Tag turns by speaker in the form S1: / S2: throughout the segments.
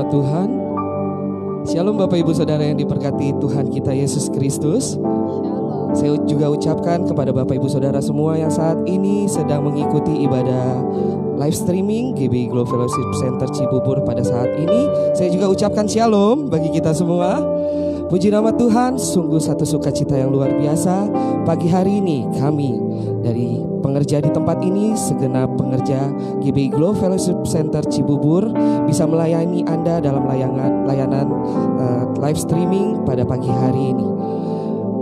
S1: nama Tuhan. Shalom Bapak Ibu Saudara yang diberkati Tuhan kita Yesus Kristus. Saya juga ucapkan kepada Bapak Ibu Saudara semua yang saat ini sedang mengikuti ibadah live streaming GBI Glow Fellowship Center Cibubur pada saat ini. Saya juga ucapkan shalom bagi kita semua. Puji nama Tuhan, sungguh satu sukacita yang luar biasa. Pagi hari ini kami dari pengerja di tempat ini, segenap pengerja GBI Glow Fellowship Center Cibubur bisa melayani Anda dalam layanan live streaming pada pagi hari ini.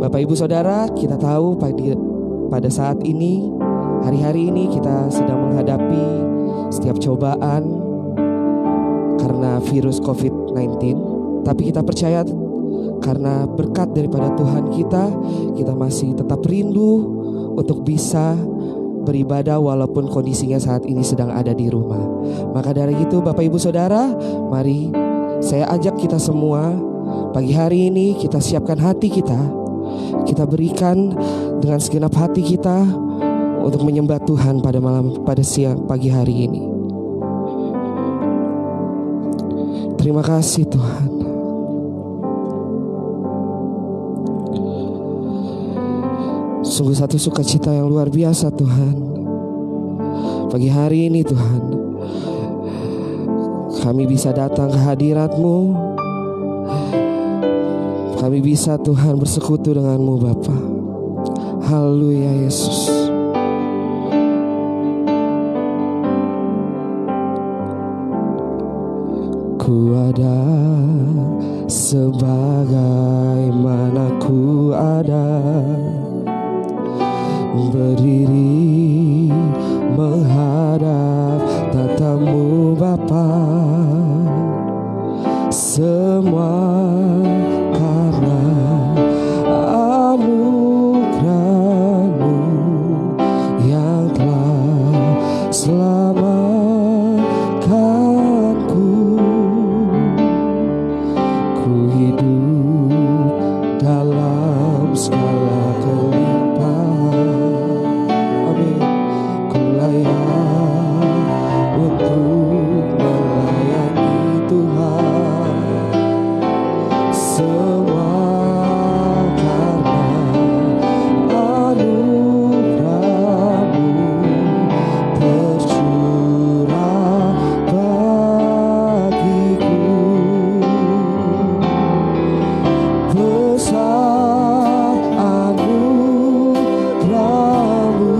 S1: Bapak Ibu Saudara, kita tahu pada saat ini, hari-hari ini kita sedang menghadapi setiap cobaan karena virus COVID-19. Tapi kita percaya karena berkat daripada Tuhan kita masih tetap rindu untuk bisa beribadah walaupun kondisinya saat ini sedang ada di rumah. Maka dari itu Bapak Ibu Saudara, mari saya ajak kita semua pagi hari ini kita siapkan hati kita berikan dengan segenap hati kita untuk menyembah Tuhan pada siang pagi hari ini. Terima kasih Tuhan. Sungguh satu sukacita yang luar biasa Tuhan. Pagi hari ini Tuhan, kami bisa datang ke hadirat-Mu. Kami bisa Tuhan bersekutu dengan-Mu Bapa. Haleluya Yesus. Ku ada sebagaimana ku ada, berdiri menghadap tatamu Bapa. Semua karena anugerah-Mu yang telah selamatkanku. Ku hidup dalam segala kelimpahan. Untuk melayani Tuhan, semua karena anugerah-Mu tercurah bagiku. Besar anugerah-Mu,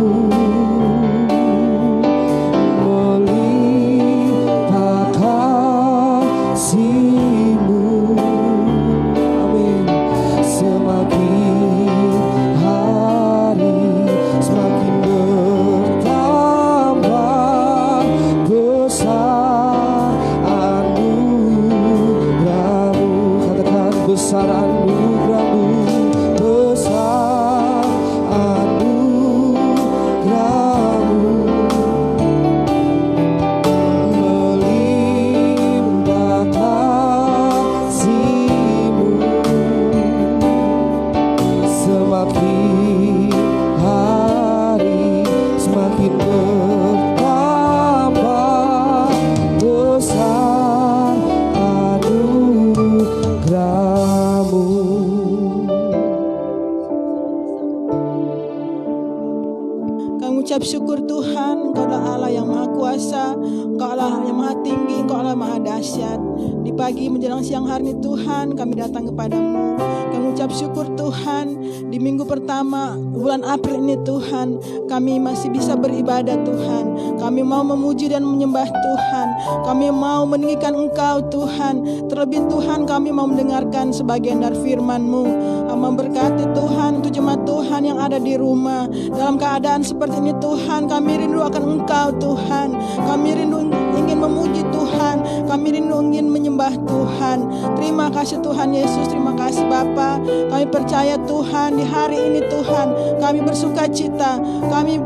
S1: besar anugerah-Mu, besar anugerah-Mu, melimpah kasih-Mu, semakin hari semakin bertambah besar anugerah-Mu.
S2: Kami ucap syukur Tuhan, Engkau adalah Allah yang Maha Kuasa, Engkau Allah yang Maha Tinggi, Engkau Allah Maha Dahsyat. Di pagi menjelang siang hari ini Tuhan, kami datang kepadamu. Kami ucap syukur Tuhan, di minggu pertama bulan April ini Tuhan, kami masih bisa beribadah Tuhan. Kami mau memuji dan menyembah Tuhan. Kami mau meninggikan Engkau Tuhan. Terlebih Tuhan, kami mau mendengarkan sebagian dari firman-Mu. Memberkati Tuhan untuk jemaat Tuhan yang ada di rumah. Dalam keadaan seperti ini Tuhan, kami rindu akan Engkau Tuhan. Kami rindu ingin memuji Tuhan. Kami rindu ingin menyembah Tuhan. Terima kasih Tuhan Yesus, terima kasih Bapa. Kami percaya Tuhan di hari ini Tuhan, kami bersuka cita. Kami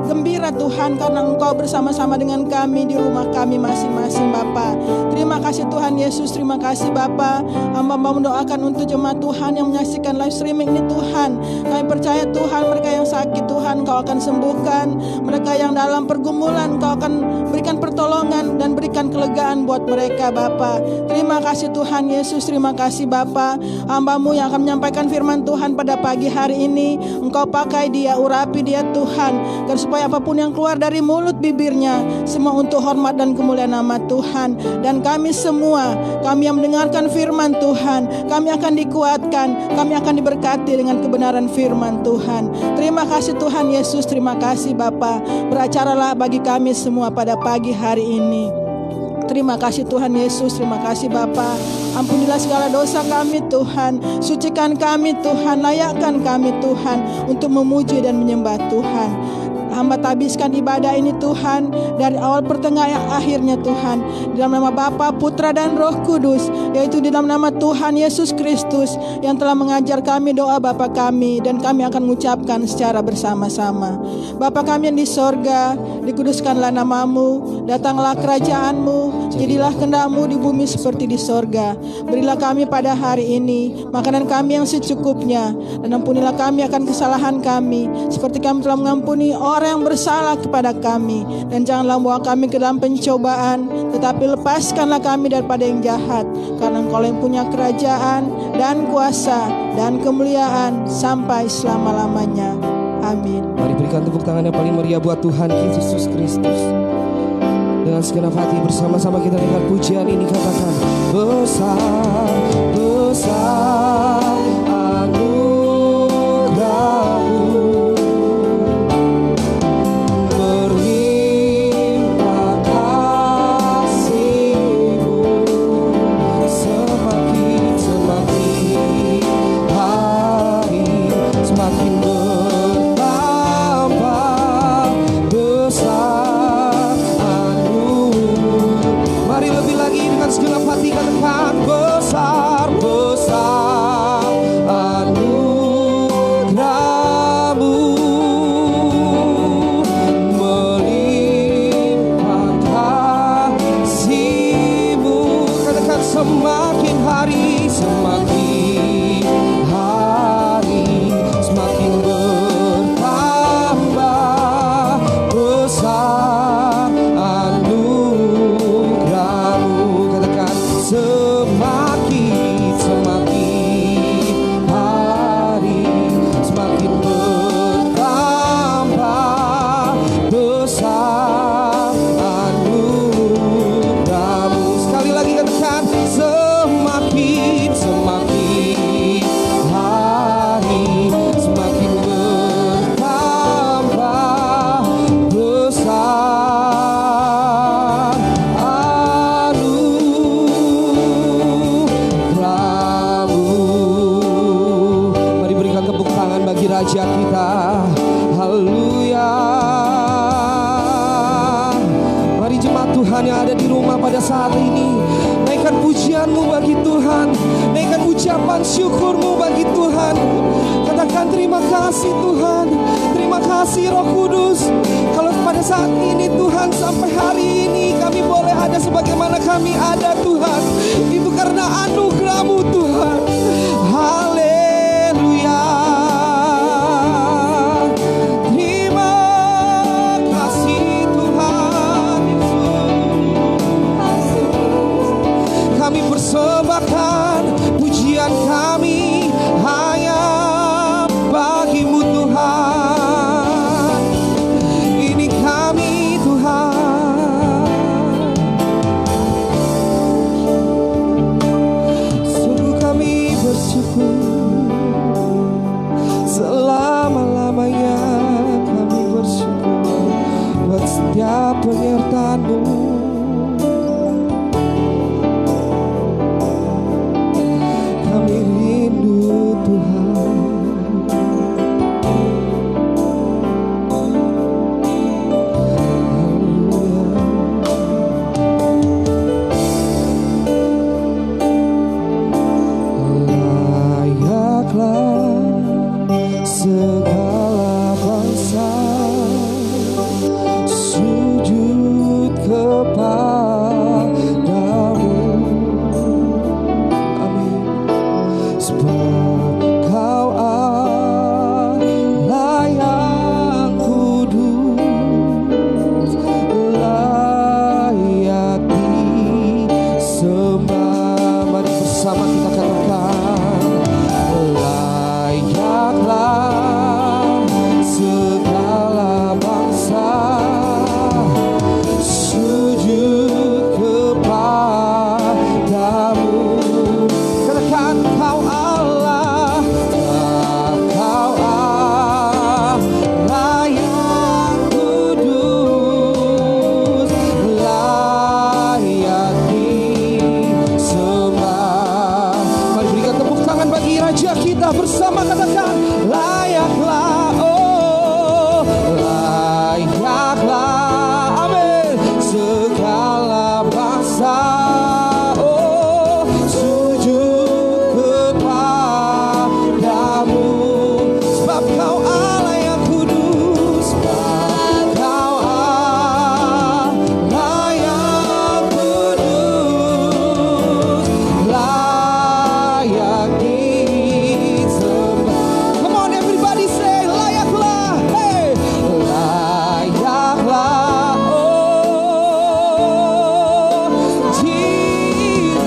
S2: gembira Tuhan, karena Engkau bersama-sama dengan kami di rumah kami masing-masing Bapa. Terima kasih Tuhan Yesus, terima kasih Bapa. Hamba mau mendoakan untuk jemaat Tuhan yang menyaksikan live streaming ini Tuhan. Kami percaya Tuhan, mereka yang sakit Tuhan Kau akan sembuhkan, mereka yang dalam pergumulan Kau akan berikan pertolongan dan berikan kelegaan buat mereka Bapa. Terima kasih Tuhan Yesus, terima kasih Bapa. Hamba-Mu yang akan menyampaikan firman Tuhan pada pagi hari ini, Engkau pakai dia, urapi dia Tuhan, dan supaya apapun yang keluar dari mulut bibirnya semua untuk hormat dan kemuliaan nama Tuhan. Dan kami semua, kami yang mendengarkan firman Tuhan, kami akan dikuatkan, kami akan diberkati dengan kebenaran firman Tuhan. Terima kasih Tuhan Yesus, terima kasih Bapa. Beracaralah bagi kami semua pada pagi hari ini. Terima kasih Tuhan Yesus, terima kasih Bapa. Ampunilah segala dosa kami Tuhan, sucikan kami Tuhan, layakkan kami Tuhan untuk memuji dan menyembah Tuhan. Hamba tabiskan ibadah ini Tuhan, dari awal pertengahan akhirnya Tuhan, di dalam nama Bapa, Putra dan Roh Kudus, yaitu di dalam nama Tuhan Yesus Kristus yang telah mengajar kami doa Bapa kami, dan kami akan mengucapkan secara bersama-sama. Bapa kami yang di sorga, dikuduskanlah namamu, datanglah kerajaanmu, jadilah kehendak-Mu di bumi seperti di sorga. Berilah kami pada hari ini makanan kami yang secukupnya, dan ampunilah kami akan kesalahan kami, seperti kami telah mengampuni orang yang bersalah kepada kami. Dan janganlah membawa kami ke dalam pencobaan, tetapi lepaskanlah kami daripada yang jahat, karena Engkau yang punya kerajaan dan kuasa dan kemuliaan sampai selama-lamanya. Amin.
S1: Mari berikan tepuk tangan yang paling meriah buat Tuhan Yesus Kristus. Dengan segenap hati bersama-sama kita dengar pujian ini, katakan: besar, besar anugerah-Mu, berlimpah kasih-Mu, semakin hari semakin bertambah besar. Mari lebih lagi dengan segenap hati katakan: besar, besar anugerah-Mu, melimpah kasih-Mu. Katakan: semakin hari semakin bertambah besar anugerah-Mu. Katakan: semakin hari semakin bertambah besar anugerah-Mu. Sekali lagi katakan: semakin hari semakin bertambah besar anugerah-Mu. Mari berikan tepuk tangan bagi Raja kita. Haleluya. Mari jemaat Tuhan yang ada di rumah pada saat ini, naikkan pujian-Mu bagi Tuhan, naikkan ucapan syukur-Mu bagi Tuhan. Katakan: terima kasih Tuhan, terima kasih Roh Kudus. Kalau pada saat ini Tuhan, sampai hari ini kami boleh ada sebagaimana kami ada Tuhan, itu karena anugerah-Mu Tuhan. Haleluya. Terima kasih Tuhan Yesus. Kami persembahkan pujian kami hanya bagi-Mu Tuhan. Ini kami Tuhan, sungguh kami bersyukur, selama-lamanya kami bersyukur buat setiap penyertaan-Mu. Kami rindu Tuhan. Layaklah segala bangsa katakan layaklah, oh layaklah, amin. Segala bangsa oh sujud kepadamu, sebab kau Allah yang kudus, sebab kau Allah yang kudus, layak disembah. Come on everybody say layaklah, hey layaklah, oh Jesus.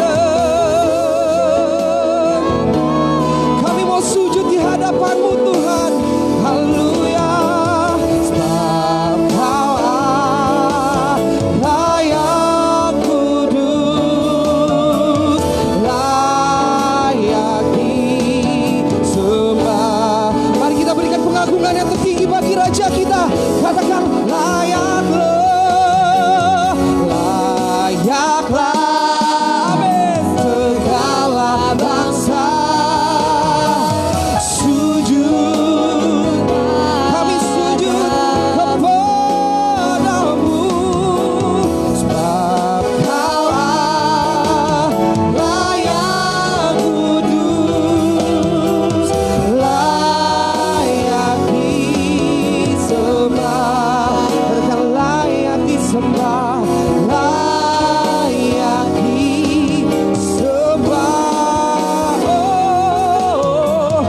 S1: Kami mau sujud di hadapan-Mu Tuhan, haleluya. Sebab kau Allah yang kudus, layak disembah. Mari kita berikan pengagungan yang tertinggi bagi Raja kita. Katakan layaklah, layaklah, amin. Segala bangsa sujud, kami sujud kepadamu, sebab kau Allah yang kudus, layak disembah. Katakan layak disembah, layak disembah, oh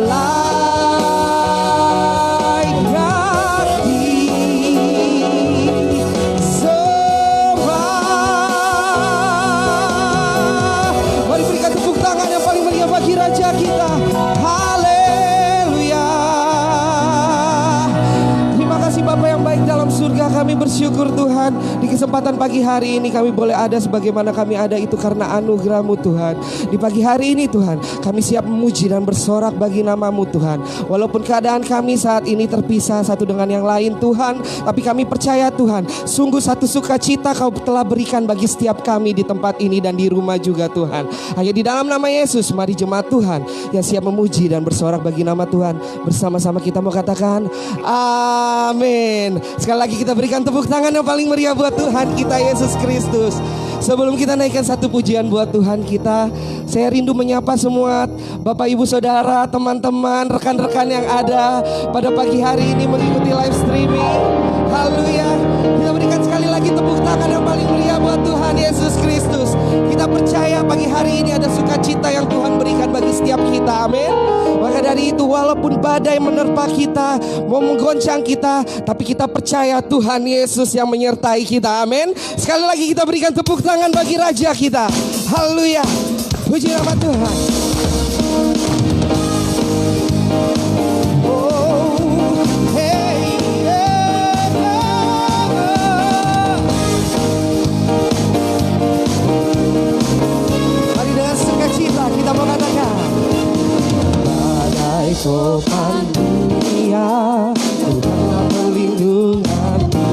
S1: layak disembah. Mari berikan tepuk tangan yang paling meriah bagi Raja kita. Haleluya. Terima kasih Bapa yang baik dalam surga. Kami bersyukur Tuhan, di kesempatan pagi hari ini kami boleh ada sebagaimana kami ada itu karena anugerah-Mu Tuhan. Di pagi hari ini Tuhan, kami siap memuji dan bersorak bagi nama-Mu Tuhan. Walaupun keadaan kami saat ini terpisah satu dengan yang lain Tuhan, tapi kami percaya Tuhan, sungguh satu sukacita Kau telah berikan bagi setiap kami di tempat ini dan di rumah juga Tuhan. Hanya di dalam nama Yesus, mari jemaat Tuhan yang siap memuji dan bersorak bagi nama Tuhan, bersama-sama kita mau katakan amin. Sekali lagi kita berikan tepuk tangan yang paling meriah buat Tuhan kita Yesus Kristus. Sebelum kita naikkan satu pujian buat Tuhan kita, saya rindu menyapa semua Bapak Ibu Saudara, teman-teman, rekan-rekan yang ada pada pagi hari ini mengikuti live streaming. Haleluya. Kita berikan sekali lagi tepuk tangan yang paling meriah buat Tuhan Yesus Kristus. Kita percaya pagi hari ini ada sukacita yang Tuhan berikan bagi setiap kita. Amin. Maka dari itu walaupun badai menerpa kita, mau menggoncang kita, tapi kita percaya Tuhan Yesus yang menyertai kita. Amin. Sekali lagi kita berikan tepuk tangan bagi Raja kita. Haleluya. Puji nama Tuhan. Oh, hey, mari dengan sukacita kita mau katakan badai topan dunia, Tuhanlah perlindunganku.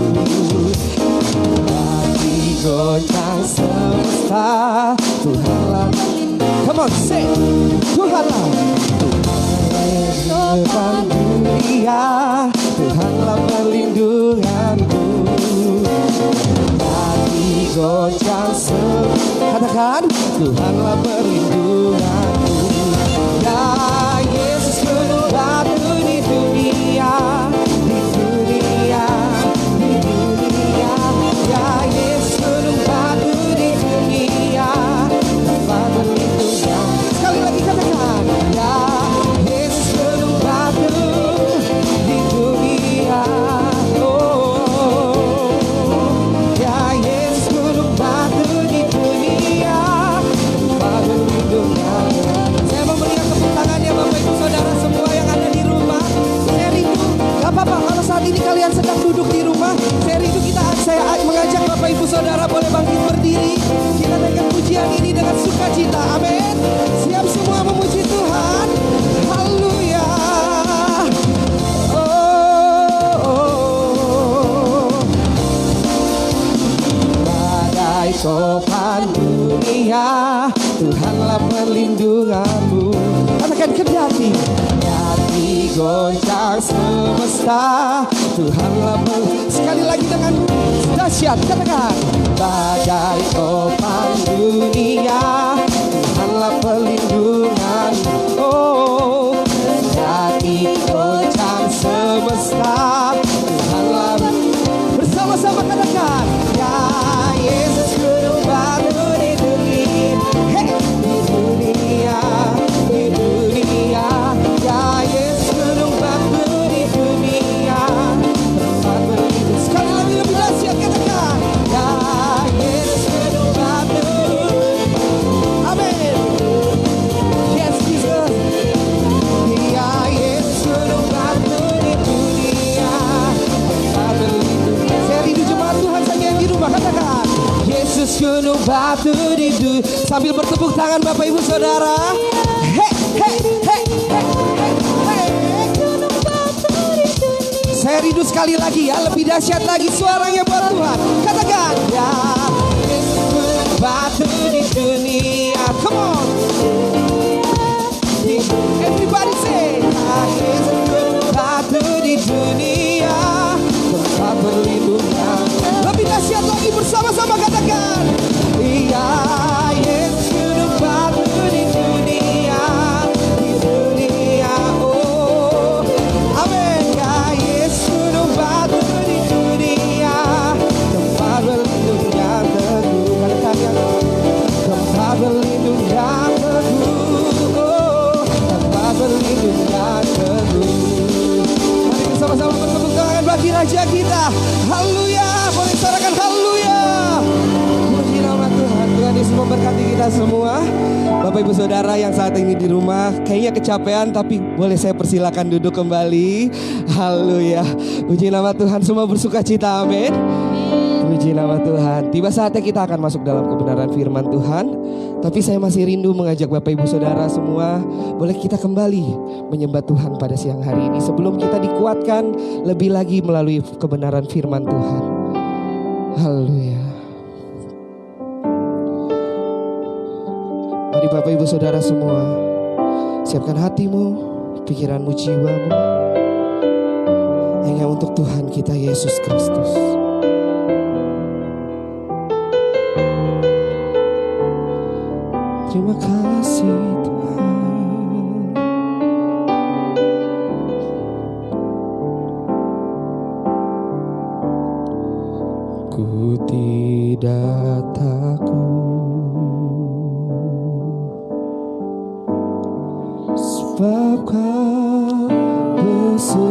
S1: Hati goncang semesta, Tuhanlah. Come on, say Tuhanlah. Depan dunia, Tuhanlah perlindunganku. Hati goncang katakan Tuhanlah perlindunganku. Ya Yesus gunung batu di dunia, di dunia, di dunia. Ya Yesus gunung batu di dunia, tempat berlindungnya. Sekali lagi katakan ya goncang semesta. Tuhanlah sekali lagi dengan dahsyat katakan, badai topan dunia, Tuhanlah pelindungan. Oh, jadi goncang semesta, Tuhanlah. Bersama-sama katakan, ya Yesus gunung batu di dunia, hey, di dunia, di dunia. Ya Yesus gunung batu di dunia, tempat berlindung. Sekali lagi lebih dahsyat katakan, ya Yesus gunung batu. Amin. Yes Jesus. Ya Yesus gunung batu di dunia, tempat berlindung. Saya rindu jemaat Tuhan saja yang di rumah katakan, Yesus gunung batu di dunia. Sambil bertepuk tangan Bapak Ibu Saudara. Hey, hey, hey, hey, hey, hey. Saya rindu sekali lagi ya, lebih dahsyat lagi suaranya buat Tuhan. Katakan, ya Yesus gunung batu di dunia. Come on. Everybody say, ya Yesus gunung batu di dunia, tempat berlindungan. Lebih dahsyat lagi bersama-sama katakan, ya Yesus gunung batu di dunia, di dunia. Oh, amin. Ya Yesus gunung batu di dunia, tempat berlindung yang teguh. Katakan yang tempat berlindung yang teguh. Oh, tempat berlindung yang teguh. Mari bersama-sama bertepuk tangan bagi Raja kita. Haleluya. Boleh suarakan haleluya. Puji nama Tuhan. Tuhan Yesus memberkati kita semua. Bapak Ibu Saudara yang saat ini di rumah kayaknya kecapean, tapi boleh saya persilakan duduk kembali. Haleluya. Puji nama Tuhan, semua bersuka cita. Amin. Puji nama Tuhan. Tiba saatnya kita akan masuk dalam kebenaran firman Tuhan. Tapi saya masih rindu mengajak Bapak Ibu Saudara semua, boleh kita kembali menyembah Tuhan pada siang hari ini sebelum kita dikuatkan lebih lagi melalui kebenaran firman Tuhan. Haleluya. Mari Bapak Ibu Saudara semua, siapkan hatimu, pikiranmu, jiwamu, hanya untuk Tuhan kita Yesus Kristus. Terima kasih Tuhan. Ku tidak takut, sebab Kau besertaku.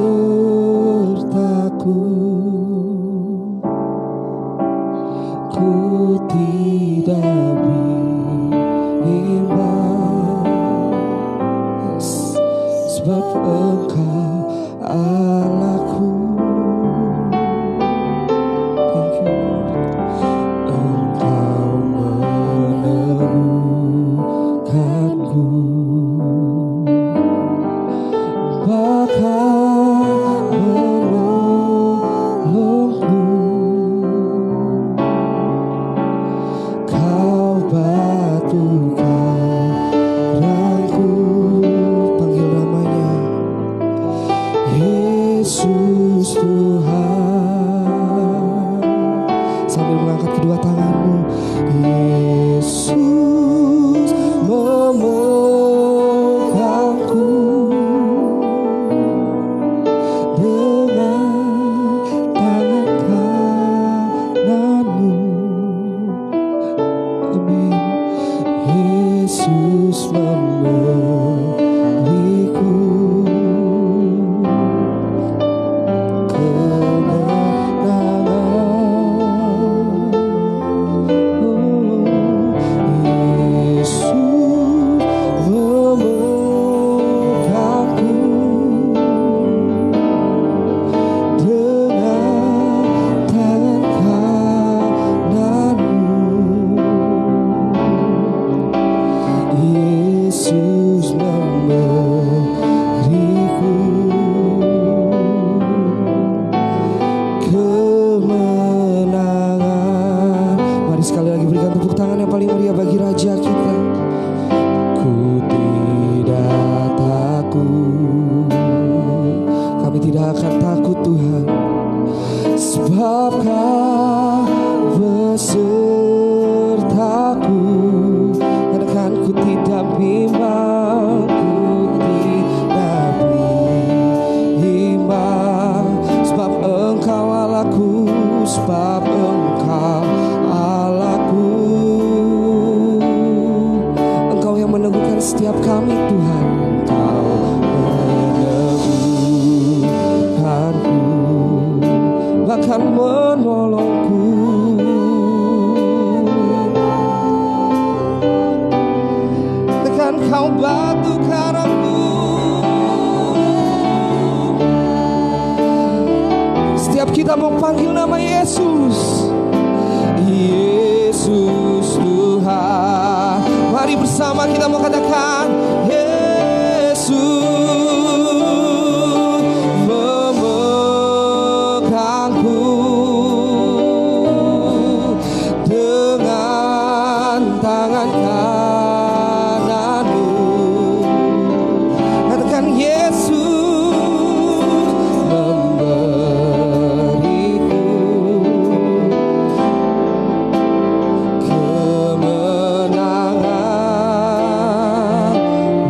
S1: Ku tidak bimbang, sebab Engkau Allahku. Engkau meneguhkanku, bahkan menolongku. Kau batu karangku. Panggil namanya Yesus Tuhan. Sambil mengangkat kedua tanganmu, Yesus memegangku dengan tangan kananmu. Amin. Yesus memberiku sebab Kau besertaku. Katakan ku tidak bimbang, ku tidak bimbang, sebab Engkau Allahku, sebab Engkau Allahku. Engkau yang meneguhkan setiap kami Tuhan. Engkau meneguhkanku, bahkan menolongku. Tekan Kau batu karangku. Setiap kita mau panggil nama Yesus, Yesus Tuhan. Mari bersama kita mau katakan Yesus memegangku dengan tangan kananmu. Katakan Yesus memberiku kemenangan.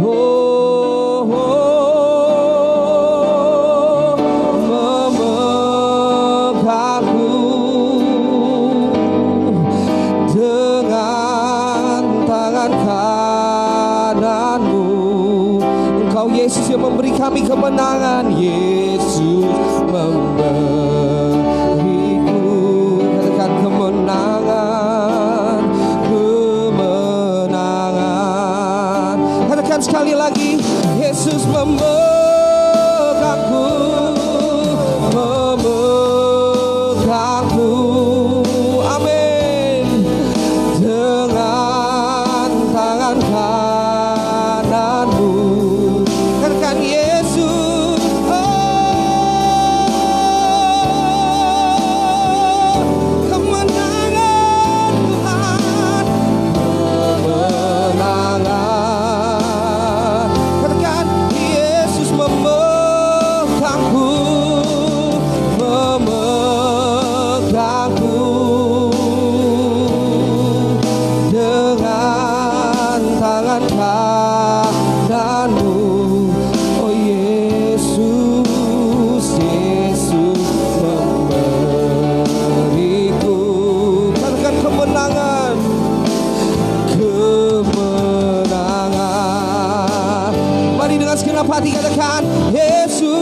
S1: Oh, memegangku dengan tangan kananmu. Engkau Yesus yang memberi kami kemenangan. Yesus memberiku, katakan kemenangan, kemenangan. Katakan sekali lagi, Yesus memegangku, memegangku. Amin. Dengan tangan kananmu. Katakan Yesus, kemenangan Tuhan, kemenangan. Katakan Yesus memegangku, memegangku dengan tangan kananmu. Oh Yesus, Yesus memberiku, katakan kemenangan, kemenangan. Mari dengan segenap hati katakan Yesus.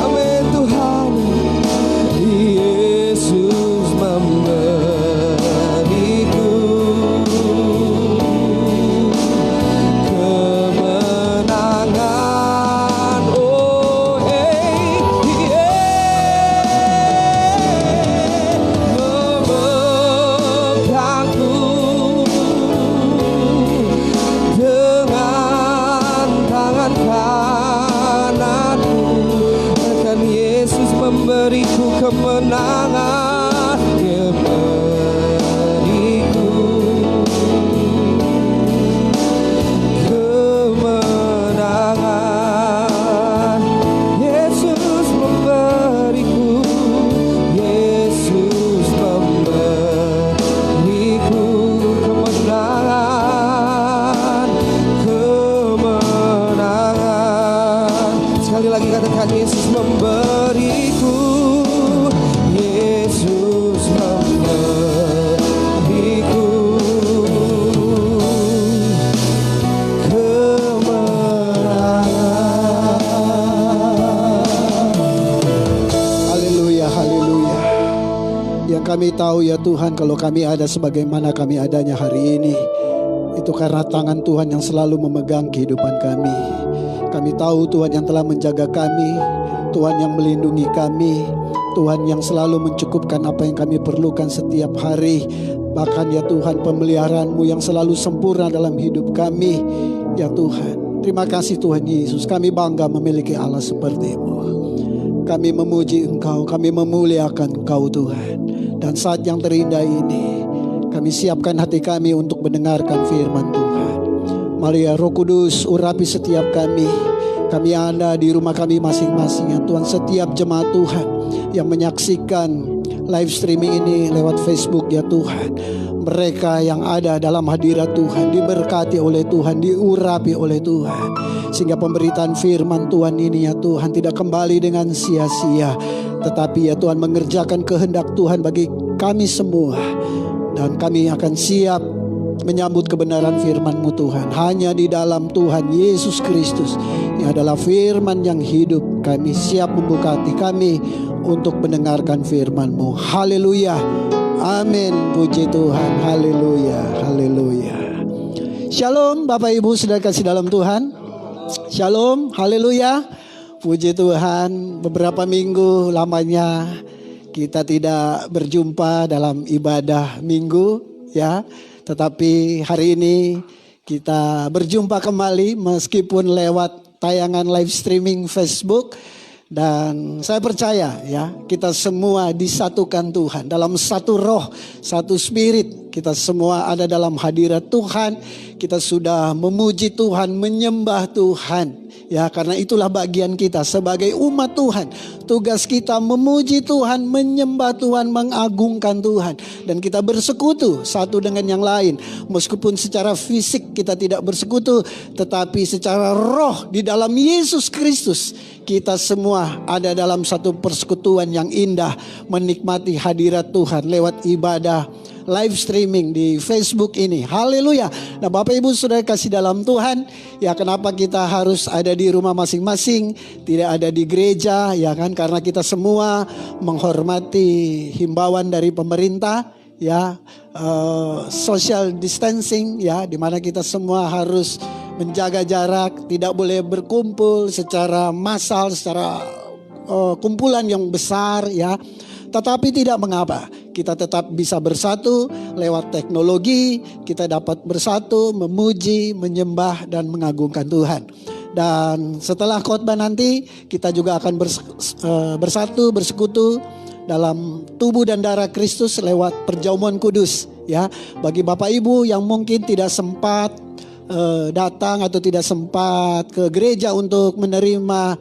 S1: Amin Tuhan. Yesus memberiku kemenangan. Oh hey, memegangku dengan tangan kananmu. Akan Yesus memberiku kemenangan, memberiku kemenangan. Yesus memberiku, Yesus memberiku kemenangan, kemenangan. Sekali lagi katakan Yesus memberiku, Yesus memberiku kemenangan.
S3: Haleluya, haleluya. Yang kami tahu ya Tuhan, kalau kami ada sebagaimana kami adanya hari ini, itu karena tangan Tuhan yang selalu memegang kehidupan kami. Kami tahu Tuhan yang telah menjaga kami, Tuhan yang melindungi kami, Tuhan yang selalu mencukupkan apa yang kami perlukan setiap hari. Bahkan ya Tuhan, pemeliharaan-Mu yang selalu sempurna dalam hidup kami. Ya Tuhan, terima kasih Tuhan Yesus. Kami bangga memiliki Allah seperti-Mu. Kami memuji Engkau, kami memuliakan Engkau Tuhan. Dan saat yang terindah ini, kami siapkan hati kami untuk mendengarkan firman Tuhan. Mari ya Roh Kudus urapi setiap kami. Kami ada di rumah kami masing-masing ya Tuhan. Setiap jemaat Tuhan yang menyaksikan live streaming ini lewat Facebook ya Tuhan. Mereka yang ada dalam hadirat Tuhan diberkati oleh Tuhan, diurapi oleh Tuhan. Sehingga pemberitaan firman Tuhan ini ya Tuhan tidak kembali dengan sia-sia. Tetapi ya Tuhan mengerjakan kehendak Tuhan bagi kami semua. Dan kami akan siap menyambut kebenaran firman-Mu Tuhan. Hanya di dalam Tuhan Yesus Kristus yang adalah firman yang hidup. Kami siap membuka hati kami untuk mendengarkan firman-Mu. Haleluya. Amin. Puji Tuhan. Haleluya. Haleluya. Shalom Bapak Ibu saudara kasih dalam Tuhan. Shalom. Haleluya. Puji Tuhan. Beberapa minggu lamanya kita tidak berjumpa dalam ibadah minggu ya. Tetapi hari ini kita berjumpa kembali meskipun lewat tayangan live streaming Facebook. Dan saya percaya ya kita semua disatukan Tuhan dalam satu roh, satu spirit. Kita semua ada dalam hadirat Tuhan. Kita sudah memuji Tuhan, menyembah Tuhan. Ya karena itulah bagian kita sebagai umat Tuhan. Tugas kita memuji Tuhan, menyembah Tuhan, mengagungkan Tuhan. Dan kita bersekutu satu dengan yang lain. Meskipun secara fisik kita tidak bersekutu. Tetapi secara roh di dalam Yesus Kristus. Kita semua ada dalam satu persekutuan yang indah. Menikmati hadirat Tuhan lewat ibadah live streaming di Facebook ini. Haleluya. Nah Bapak Ibu Saudara kasih dalam Tuhan, ya kenapa kita harus ada di rumah masing-masing, tidak ada di gereja, ya kan? Karena kita semua menghormati himbauan dari pemerintah, ya social distancing, ya di mana kita semua harus menjaga jarak, tidak boleh berkumpul secara massal, secara kumpulan yang besar, ya. Tetapi tidak mengapa, kita tetap bisa bersatu lewat teknologi, kita dapat bersatu memuji, menyembah dan mengagungkan Tuhan. Dan setelah khotbah nanti kita juga akan bersatu, bersekutu dalam tubuh dan darah Kristus lewat perjamuan kudus. Ya, bagi Bapak Ibu yang mungkin tidak sempat datang atau tidak sempat ke gereja untuk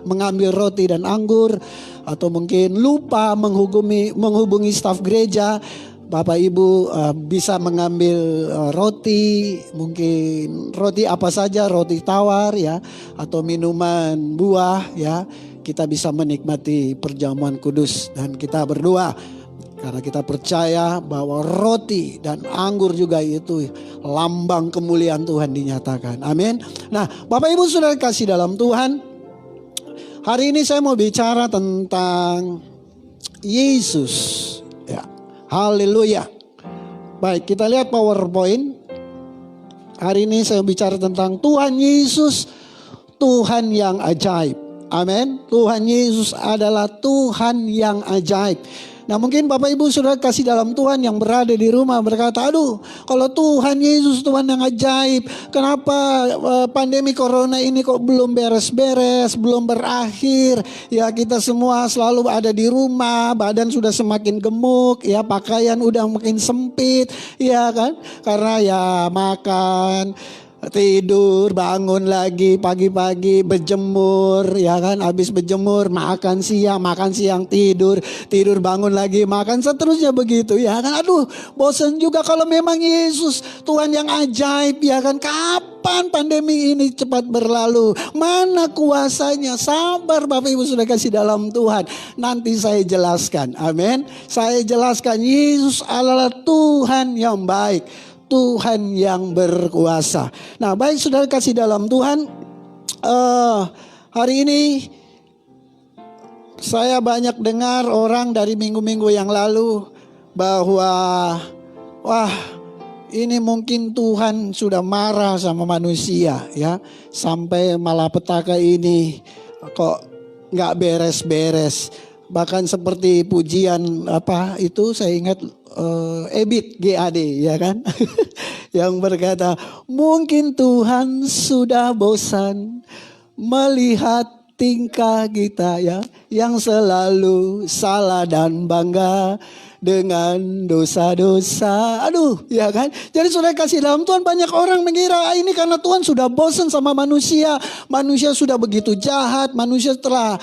S3: mengambil roti dan anggur, atau mungkin lupa menghubungi staf gereja, Bapak Ibu bisa mengambil roti, mungkin roti apa saja, roti tawar ya, atau minuman buah ya. Kita bisa menikmati perjamuan kudus dan kita berdoa. Karena kita percaya bahwa roti dan anggur juga itu lambang kemuliaan Tuhan dinyatakan. Amin. Nah Bapak Ibu Saudara kasih dalam Tuhan. Hari ini saya mau bicara tentang Yesus. Ya. Haleluya. Baik, kita lihat PowerPoint. Hari ini saya bicara tentang Tuhan Yesus, Tuhan yang ajaib. Amin. Tuhan Yesus adalah Tuhan yang ajaib. Nah mungkin Bapak Ibu Saudara kasih dalam Tuhan yang berada di rumah berkata, aduh kalau Tuhan Yesus Tuhan yang ajaib, kenapa pandemi corona ini kok belum beres-beres, belum berakhir. Ya kita semua selalu ada di rumah, badan sudah semakin gemuk, ya pakaian udah makin sempit, ya kan. Karena ya makan, tidur, bangun lagi pagi-pagi, berjemur, ya kan, habis berjemur, makan siang, tidur, bangun lagi, makan, seterusnya begitu, ya kan. Aduh, bosan juga kalau memang Yesus Tuhan yang ajaib, ya kan. Kapan pandemi ini cepat berlalu? Mana kuasanya? Sabar Bapak Ibu sudah kasih dalam Tuhan. Nanti saya jelaskan, amin. Saya jelaskan Yesus adalah Tuhan yang baik, Tuhan yang berkuasa. Nah baik saudara kasih dalam Tuhan, hari ini saya banyak dengar orang dari minggu-minggu yang lalu bahwa wah ini mungkin Tuhan sudah marah sama manusia ya, sampai malapetaka ini kok nggak beres-beres. Bahkan seperti pujian apa itu saya ingat Ebit GAD ya kan yang berkata mungkin Tuhan sudah bosan melihat tingkah kita ya yang selalu salah dan bangga dengan dosa-dosa. Aduh, ya kan? Jadi saudara kasih dalam Tuhan, banyak orang mengira ini karena Tuhan sudah bosan sama manusia. Manusia sudah begitu jahat, manusia telah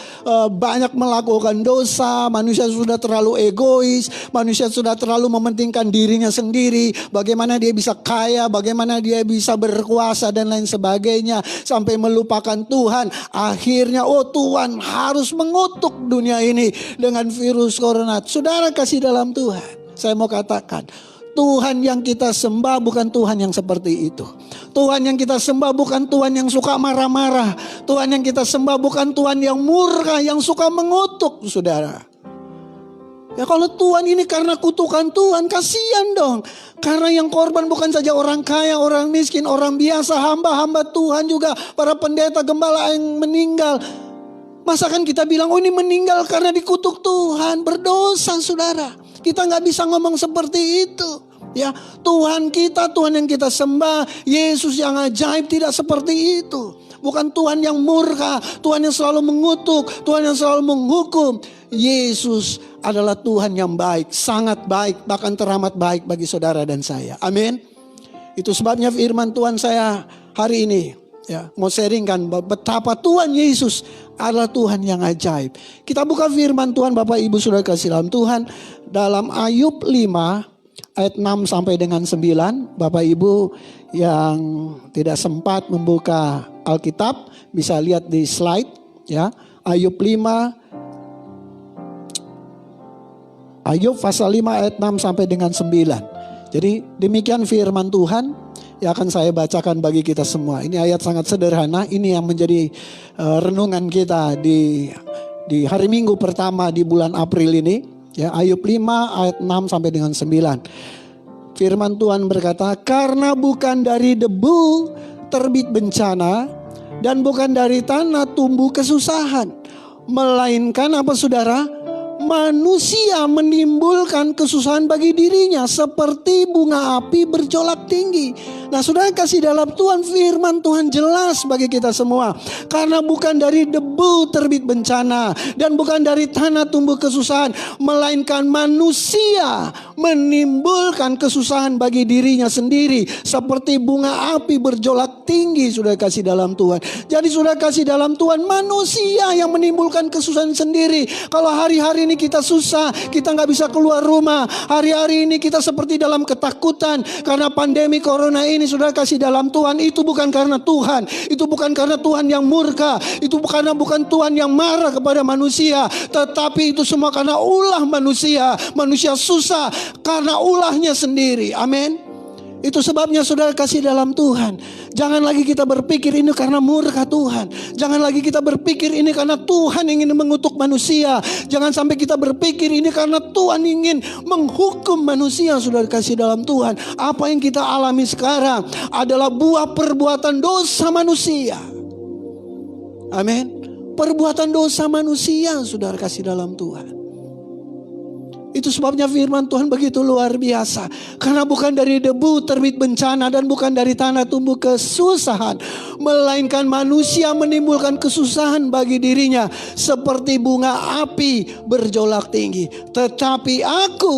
S3: banyak melakukan dosa, manusia sudah terlalu egois, manusia sudah terlalu mementingkan dirinya sendiri, bagaimana dia bisa kaya, bagaimana dia bisa berkuasa dan lain sebagainya, sampai melupakan Tuhan. Akhirnya Tuhan harus mengutuk dunia ini dengan virus corona. Saudara kasih dalam Tuhan, saya mau katakan, Tuhan yang kita sembah bukan Tuhan yang seperti itu. Tuhan yang kita sembah bukan Tuhan yang suka marah-marah. Tuhan yang kita sembah bukan Tuhan yang murka, yang suka mengutuk, saudara. Ya kalau Tuhan ini karena kutukan Tuhan, kasihan dong. Karena yang korban bukan saja orang kaya, orang miskin, orang biasa, hamba-hamba Tuhan juga, para pendeta, gembala yang meninggal. Masakan kita bilang, ini meninggal karena dikutuk Tuhan, berdosa saudara. Kita gak bisa ngomong seperti itu. Ya, Tuhan kita, Tuhan yang kita sembah, Yesus yang ajaib, tidak seperti itu. Bukan Tuhan yang murka, Tuhan yang selalu mengutuk, Tuhan yang selalu menghukum. Yesus adalah Tuhan yang baik, sangat baik, bahkan teramat baik bagi saudara dan saya. Amin. Itu sebabnya firman Tuhan saya hari ini, ya, mau sharingkan betapa Tuhan Yesus adalah Tuhan yang ajaib. Kita buka firman Tuhan, Bapak Ibu Saudara kasih dalam Tuhan, dalam Ayub 5 ayat 6 sampai dengan 9. Bapak Ibu yang tidak sempat membuka Alkitab bisa lihat di slide, ya. Ayub 5, Ayub pasal 5 ayat 6 sampai dengan 9. Jadi demikian firman Tuhan yang akan saya bacakan bagi kita semua. Ini ayat sangat sederhana. Ini yang menjadi renungan kita di hari Minggu pertama di bulan April ini. Ya, Ayub 5 ayat 6 sampai dengan 9. Firman Tuhan berkata, karena bukan dari debu terbit bencana dan bukan dari tanah tumbuh kesusahan, melainkan apa saudara? Manusia menimbulkan kesusahan bagi dirinya seperti bunga api berjolak tinggi. Nah, saudara kasih dalam Tuhan, firman Tuhan jelas bagi kita semua. Karena bukan dari debu terbit bencana dan bukan dari tanah tumbuh kesusahan, melainkan manusia menimbulkan kesusahan bagi dirinya sendiri seperti bunga api berjolak tinggi. Saudara kasih dalam Tuhan. Jadi saudara kasih dalam Tuhan, manusia yang menimbulkan kesusahan sendiri. Kalau hari-hari ini kita susah, kita nggak bisa keluar rumah. Hari-hari ini kita seperti dalam ketakutan karena pandemi corona ini. Saudara kasih dalam Tuhan, itu bukan karena Tuhan, itu bukan karena Tuhan yang murka, itu bukan Tuhan yang marah kepada manusia, tetapi itu semua karena ulah manusia. Manusia susah karena ulahnya sendiri. Amin. Itu sebabnya saudara kasih dalam Tuhan, jangan lagi kita berpikir ini karena murka Tuhan. Jangan lagi kita berpikir ini karena Tuhan ingin mengutuk manusia. Jangan sampai kita berpikir ini karena Tuhan ingin menghukum manusia. Saudara kasih dalam Tuhan, apa yang kita alami sekarang adalah buah perbuatan dosa manusia. Amin. Perbuatan dosa manusia, saudara kasih dalam Tuhan. Itu sebabnya firman Tuhan begitu luar biasa. Karena bukan dari debu terbit bencana dan bukan dari tanah tumbuh kesusahan, melainkan manusia menimbulkan kesusahan bagi dirinya seperti bunga api berjolak tinggi. Tetapi aku,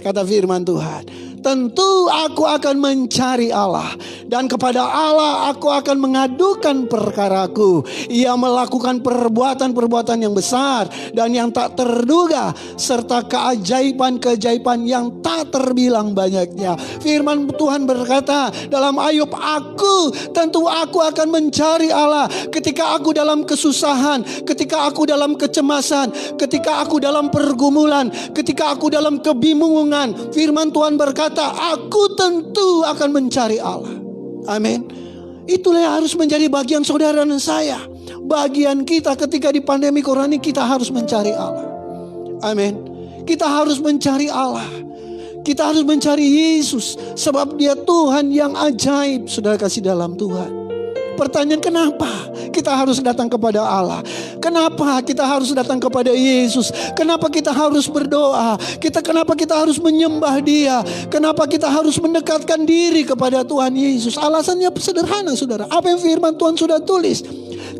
S3: kata firman Tuhan, tentu aku akan mencari Allah, dan kepada Allah aku akan mengadukan perkaraku. Ia melakukan perbuatan-perbuatan yang besar dan yang tak terduga, serta keajaiban-keajaiban yang tak terbilang banyaknya. Firman Tuhan berkata dalam Ayub, tentu aku akan mencari Allah ketika aku dalam kesusahan, ketika aku dalam kecemasan, ketika aku dalam pergumulan, ketika aku dalam kebingungan. Firman Tuhan berkata, aku tentu akan mencari Allah. Amin. Itulah yang harus menjadi bagian saudara dan saya. Bagian kita ketika di pandemi corona ini, kita harus mencari Allah. Amin. Kita harus mencari Allah. Kita harus mencari Yesus, sebab Dia Tuhan yang ajaib. Saudara kasih dalam Tuhan. Pertanyaan, kenapa kita harus datang kepada Allah? Kenapa kita harus datang kepada Yesus? Kenapa kita harus berdoa? Kenapa kita harus menyembah Dia? Kenapa kita harus mendekatkan diri kepada Tuhan Yesus? Alasannya sederhana, saudara. Apa yang firman Tuhan sudah tulis?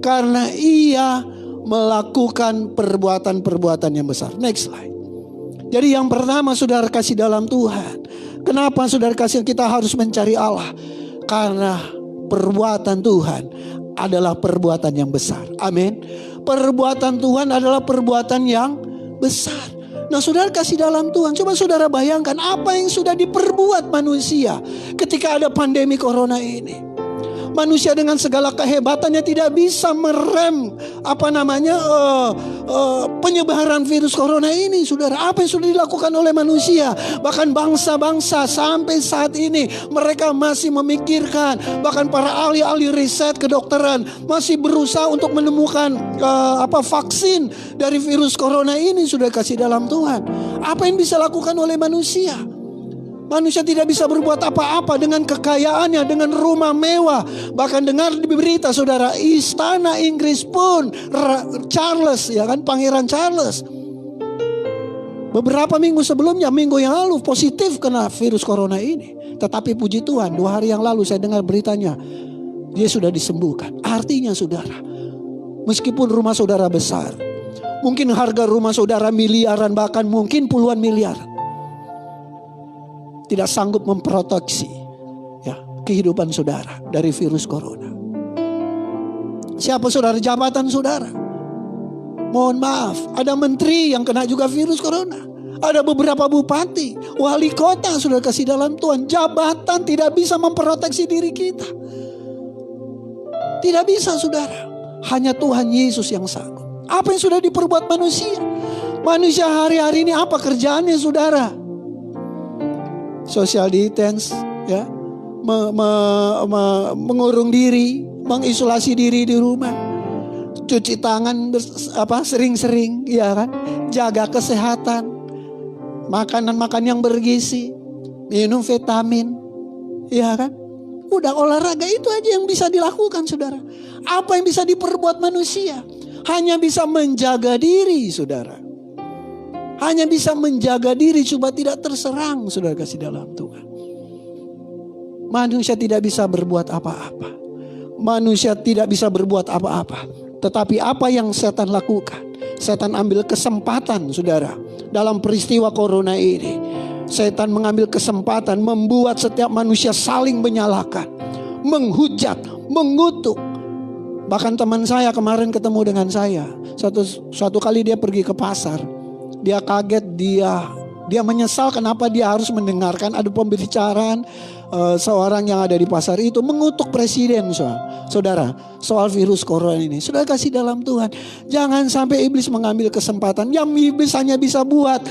S3: Karena Ia melakukan perbuatan-perbuatan yang besar. Next slide. Jadi yang pertama saudara kasih dalam Tuhan. Kenapa saudara kasih kita harus mencari Allah? Karena perbuatan Tuhan adalah perbuatan yang besar. Amin. Perbuatan Tuhan adalah perbuatan yang besar. Nah saudara kasih dalam Tuhan. Coba saudara bayangkan apa yang sudah diperbuat manusia ketika ada pandemi corona ini. Manusia dengan segala kehebatannya tidak bisa merem penyebaran virus corona ini, saudara. Apa yang sudah dilakukan oleh manusia? Bahkan bangsa-bangsa sampai saat ini mereka masih memikirkan, bahkan para ahli-ahli riset kedokteran masih berusaha untuk menemukan vaksin dari virus corona ini. Sudah kasih dalam Tuhan. Apa yang bisa lakukan oleh manusia? Manusia tidak bisa berbuat apa-apa dengan kekayaannya, dengan rumah mewah. Bahkan dengar di berita saudara, istana Inggris pun Charles, ya kan, Pangeran Charles, beberapa minggu sebelumnya, minggu yang lalu positif kena virus corona ini. Tetapi puji Tuhan 2 hari yang lalu saya dengar beritanya, dia sudah disembuhkan. Artinya saudara, meskipun rumah saudara besar, mungkin harga rumah saudara miliaran, bahkan mungkin puluhan miliar, tidak sanggup memproteksi kehidupan saudara dari virus corona. Siapa saudara? Jabatan saudara. Mohon maaf, ada menteri yang kena juga virus corona. Ada beberapa bupati, wali kota, saudara kasih dalam Tuhan. Jabatan tidak bisa memproteksi diri kita. Tidak bisa saudara. Hanya Tuhan Yesus yang sanggup. Apa yang sudah diperbuat manusia? Manusia hari-hari ini apa kerjaannya saudara? Social distance, ya, mengurung diri, mengisolasi diri di rumah, cuci tangan sering-sering, ya kan, jaga kesehatan, makanan yang bergizi, minum vitamin, ya kan, udah olahraga. Itu aja yang bisa dilakukan saudara. Apa yang bisa diperbuat manusia? Hanya bisa menjaga diri saudara. Hanya bisa menjaga diri supaya tidak terserang, saudara kasih dalam Tuhan. Manusia tidak bisa berbuat apa-apa. Manusia tidak bisa berbuat apa-apa. Tetapi apa yang setan lakukan? Setan ambil kesempatan saudara. Dalam peristiwa corona ini, setan mengambil kesempatan membuat setiap manusia saling menyalahkan, menghujat, mengutuk. Bahkan teman saya kemarin ketemu dengan saya. Suatu kali dia pergi ke pasar. Dia kaget, dia menyesal kenapa dia harus mendengarkan ada pembicaraan seorang yang ada di pasar itu mengutuk presiden saudara soal virus corona ini. Saudara kasih dalam Tuhan, jangan sampai iblis mengambil kesempatan. Yang iblis hanya bisa buat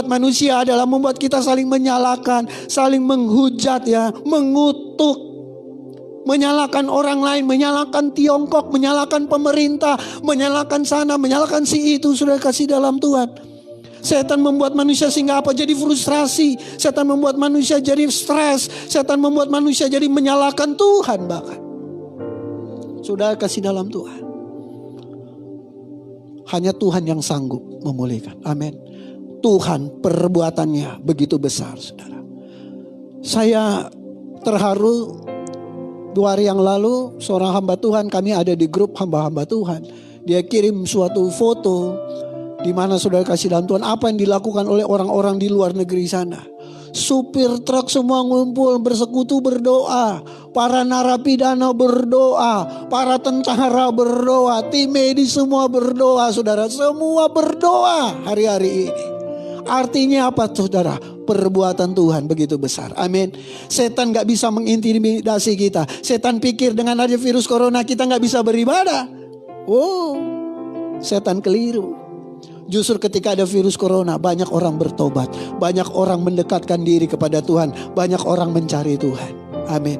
S3: manusia adalah membuat kita saling menyalahkan, saling menghujat, ya, mengutuk, menyalahkan orang lain, menyalahkan Tiongkok, menyalahkan pemerintah, menyalahkan sana, menyalahkan si itu. Sudah kasih dalam Tuhan. Setan membuat manusia sehingga apa? Jadi frustrasi. Setan membuat manusia jadi stres. Setan membuat manusia jadi menyalahkan Tuhan bahkan. Sudah kasih dalam Tuhan. Hanya Tuhan yang sanggup memulihkan. Amin. Tuhan perbuatannya begitu besar saudara. Saya terharu 2 hari yang lalu seorang hamba Tuhan, kami ada di grup hamba-hamba Tuhan. Dia kirim suatu foto di mana saudara kasih dalam Tuhan apa yang dilakukan oleh orang-orang di luar negeri sana. Supir truk semua ngumpul bersekutu berdoa. Para narapidana berdoa. Para tentara berdoa. Tim medis semua berdoa saudara. Semua berdoa hari-hari ini. Artinya apa saudara? Perbuatan Tuhan begitu besar. Amin. Setan gak bisa mengintimidasi kita. Setan pikir dengan ada virus corona kita gak bisa beribadah. Oh, setan keliru. Justru ketika ada virus corona banyak orang bertobat. Banyak orang mendekatkan diri kepada Tuhan. Banyak orang mencari Tuhan. Amin.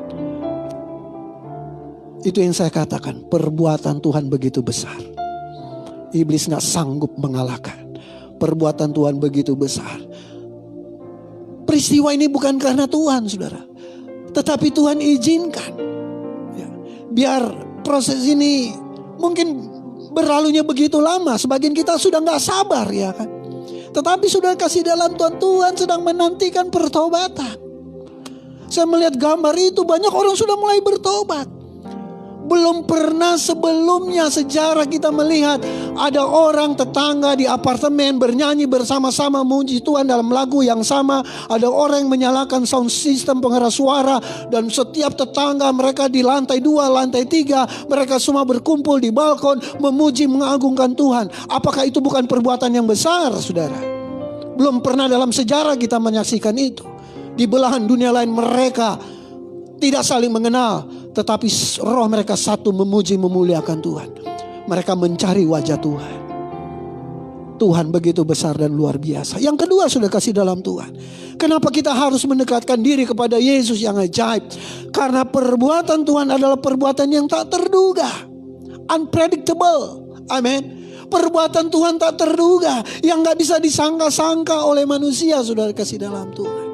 S3: Itu yang saya katakan. Perbuatan Tuhan begitu besar. Iblis gak sanggup mengalahkan. Perbuatan Tuhan begitu besar. Peristiwa ini bukan karena Tuhan saudara. Tetapi Tuhan izinkan. Ya, biar proses ini mungkin berlalunya begitu lama. Sebagian kita sudah gak sabar ya kan. Tetapi sudah kasih dalam Tuhan. Tuhan sedang menantikan pertobatan. Saya melihat gambar itu banyak orang sudah mulai bertobat. Belum pernah sebelumnya sejarah kita melihat ada orang tetangga di apartemen bernyanyi bersama-sama memuji Tuhan dalam lagu yang sama. Ada orang yang menyalakan sound system pengeras suara, dan setiap tetangga mereka di lantai 2, lantai 3, mereka semua berkumpul di balkon memuji mengagungkan Tuhan. Apakah itu bukan perbuatan yang besar, saudara? Belum pernah dalam sejarah kita menyaksikan itu. Di belahan dunia lain mereka tidak saling mengenal, tetapi roh mereka satu, memuji memuliakan Tuhan. Mereka mencari wajah Tuhan. Tuhan begitu besar dan luar biasa. Yang kedua, sudah kasih dalam Tuhan. Kenapa kita harus mendekatkan diri kepada Yesus yang ajaib? Karena perbuatan Tuhan adalah perbuatan yang tak terduga. Unpredictable. Amin. Perbuatan Tuhan tak terduga, yang gak bisa disangka-sangka oleh manusia, sudah kasih dalam Tuhan.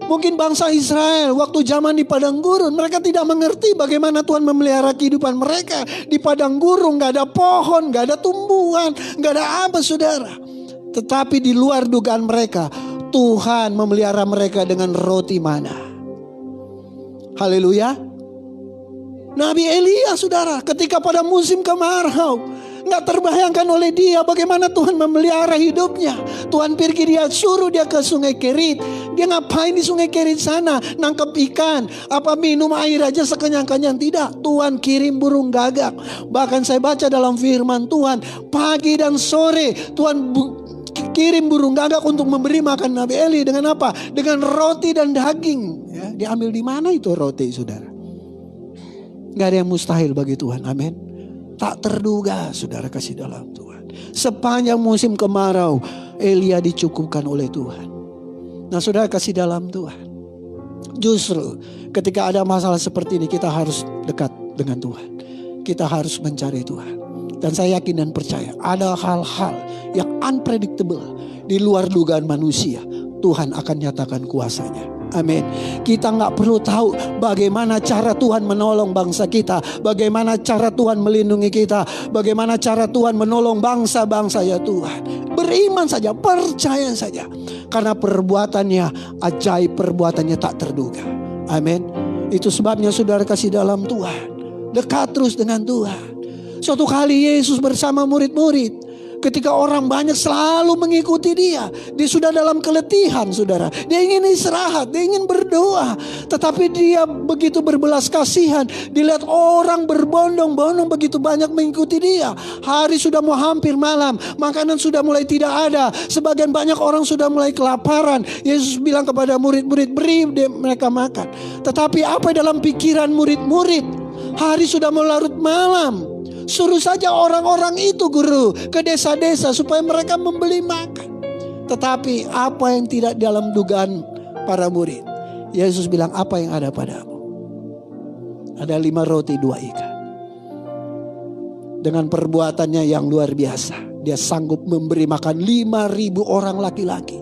S3: Mungkin bangsa Israel waktu zaman di padang gurun, mereka tidak mengerti bagaimana Tuhan memelihara kehidupan mereka. Di padang gurun gak ada pohon, gak ada tumbuhan, gak ada apa, saudara. Tetapi di luar dugaan mereka, Tuhan memelihara mereka dengan roti mana. Haleluya. Nabi Elia, saudara, ketika pada musim kemarau, nggak terbayangkan oleh dia bagaimana Tuhan memelihara hidupnya. Tuhan pergi, dia suruh dia ke sungai Kerit. Dia ngapain di sungai Kerit sana? Nangkep ikan. Apa minum air aja sekenyang-kenyang? Tidak. Tuhan kirim burung gagak. Bahkan saya baca dalam firman Tuhan, pagi dan sore Tuhan kirim burung gagak untuk memberi makan Nabi Eli. Dengan apa? Dengan roti dan daging. Ya, diambil di mana itu roti, saudara? Gak ada yang mustahil bagi Tuhan. Amin. Tak terduga, saudara kasih dalam Tuhan. Sepanjang musim kemarau, Elia dicukupkan oleh Tuhan. Nah, saudara kasih dalam Tuhan. Justru ketika ada masalah seperti ini, kita harus dekat dengan Tuhan. Kita harus mencari Tuhan. Dan saya yakin dan percaya, ada hal-hal yang unpredictable, di luar dugaan manusia. Tuhan akan nyatakan kuasanya. Amin. Kita gak perlu tahu bagaimana cara Tuhan menolong bangsa kita, bagaimana cara Tuhan melindungi kita, bagaimana cara Tuhan menolong bangsa-bangsa, ya Tuhan. Beriman saja, percaya saja. Karena perbuatannya ajaib, perbuatannya tak terduga. Amin. Itu sebabnya saudara kasih dalam Tuhan, dekat terus dengan Tuhan. Suatu kali Yesus bersama murid-murid, ketika orang banyak selalu mengikuti dia, dia sudah dalam keletihan, saudara. Dia ingin istirahat, dia ingin berdoa. Tetapi dia begitu berbelas kasihan, dilihat orang berbondong-bondong begitu banyak mengikuti dia. Hari sudah mau hampir malam, makanan sudah mulai tidak ada. Sebagian banyak orang sudah mulai kelaparan. Yesus bilang kepada murid-murid, beri mereka makan. Tetapi apa dalam pikiran murid-murid? Hari sudah mau larut malam. Suruh saja orang-orang itu, guru, ke desa-desa supaya mereka membeli makan. Tetapi apa yang tidak dalam dugaan para murid? Yesus bilang, apa yang ada padamu? Ada 5 roti 2 ikan. Dengan perbuatannya yang luar biasa, dia sanggup memberi makan 5.000 orang laki-laki.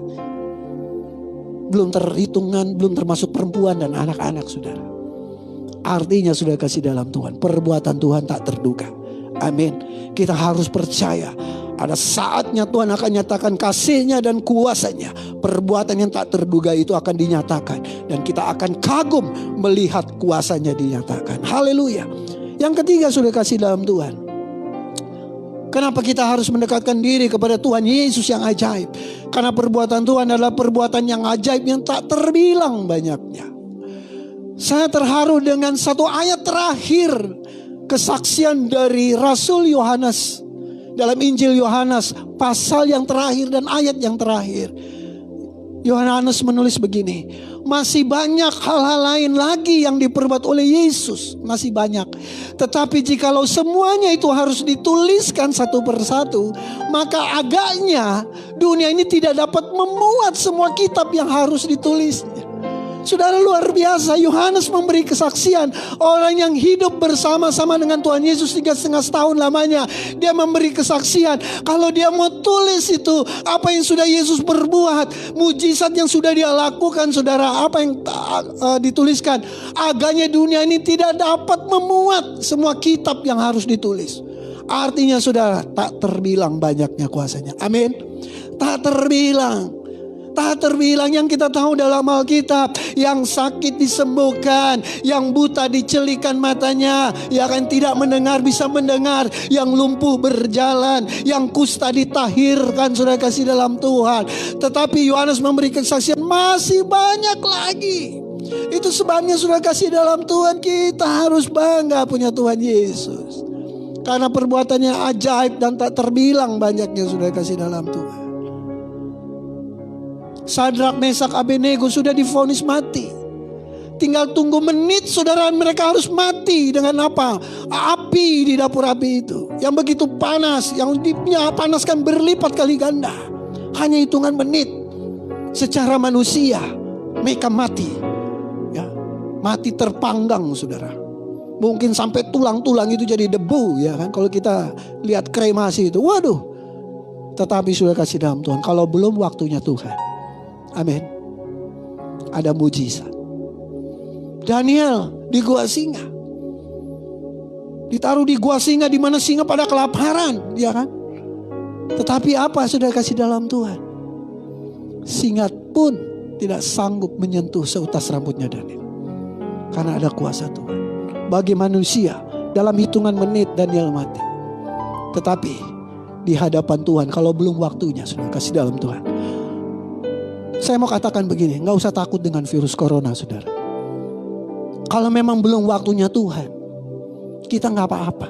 S3: Belum terhitungan, belum termasuk perempuan dan anak-anak, saudara. Artinya sudah kasih dalam Tuhan, perbuatan Tuhan tak terduga. Amin. Kita harus percaya, ada saatnya Tuhan akan nyatakan kasih-Nya dan kuasanya. Perbuatan yang tak terduga itu akan dinyatakan, dan kita akan kagum melihat kuasanya dinyatakan. Haleluya. Yang ketiga sudah kasih dalam Tuhan, kenapa kita harus mendekatkan diri kepada Tuhan Yesus yang ajaib? Karena perbuatan Tuhan adalah perbuatan yang ajaib yang tak terbilang banyaknya. Saya terharu dengan satu ayat terakhir kesaksian dari Rasul Yohanes dalam Injil Yohanes, pasal yang terakhir dan ayat yang terakhir. Yohanes menulis begini, masih banyak hal-hal lain lagi yang diperbuat oleh Yesus, masih banyak. Tetapi jikalau semuanya itu harus dituliskan satu persatu, maka agaknya dunia ini tidak dapat memuat semua kitab yang harus ditulisnya. Saudara, luar biasa, Yohanes memberi kesaksian. Orang yang hidup bersama-sama dengan Tuhan Yesus 3,5 tahun lamanya, dia memberi kesaksian. Kalau dia mau tulis itu, apa yang sudah Yesus perbuat, mujizat yang sudah dia lakukan, saudara, apa yang dituliskan, agaknya dunia ini tidak dapat memuat semua kitab yang harus ditulis. Artinya saudara, tak terbilang banyaknya kuasanya. Amin. Tak terbilang. Tak terbilang yang kita tahu dalam Alkitab. Yang sakit disembuhkan, yang buta dicelikan matanya, yang kan tidak mendengar bisa mendengar, yang lumpuh berjalan, yang kusta ditahirkan, saudara kasih dalam Tuhan. Tetapi Yohanes memberi kesaksian masih banyak lagi. Itu sebabnya saudara kasih dalam Tuhan, kita harus bangga punya Tuhan Yesus. Karena perbuatannya ajaib dan tak terbilang banyaknya saudara kasih dalam Tuhan. Sadrak, Mesak, Abednego sudah divonis mati. Tinggal tunggu menit saudara, mereka harus mati dengan apa? Api di dapur api itu. Yang begitu panas, yang panaskan berlipat kali ganda. Hanya hitungan menit. Secara manusia mereka mati. Ya, mati terpanggang saudara. Mungkin sampai tulang-tulang itu jadi debu ya kan. Kalau kita lihat kremasi itu, waduh. Tetapi sudah kasih dalam Tuhan, kalau belum waktunya Tuhan. Amin. Ada mujizat. Daniel di gua singa. Ditaruh di gua singa, di mana singa pada kelaparan, ya kan? Tetapi apa sudah kasih dalam Tuhan? Singa pun tidak sanggup menyentuh seutas rambutnya Daniel. Karena ada kuasa Tuhan. Bagi manusia dalam hitungan menit Daniel mati. Tetapi di hadapan Tuhan kalau belum waktunya sudah kasih dalam Tuhan. Saya mau katakan begini, gak usah takut dengan virus corona saudara. Kalau memang belum waktunya Tuhan, kita gak apa-apa.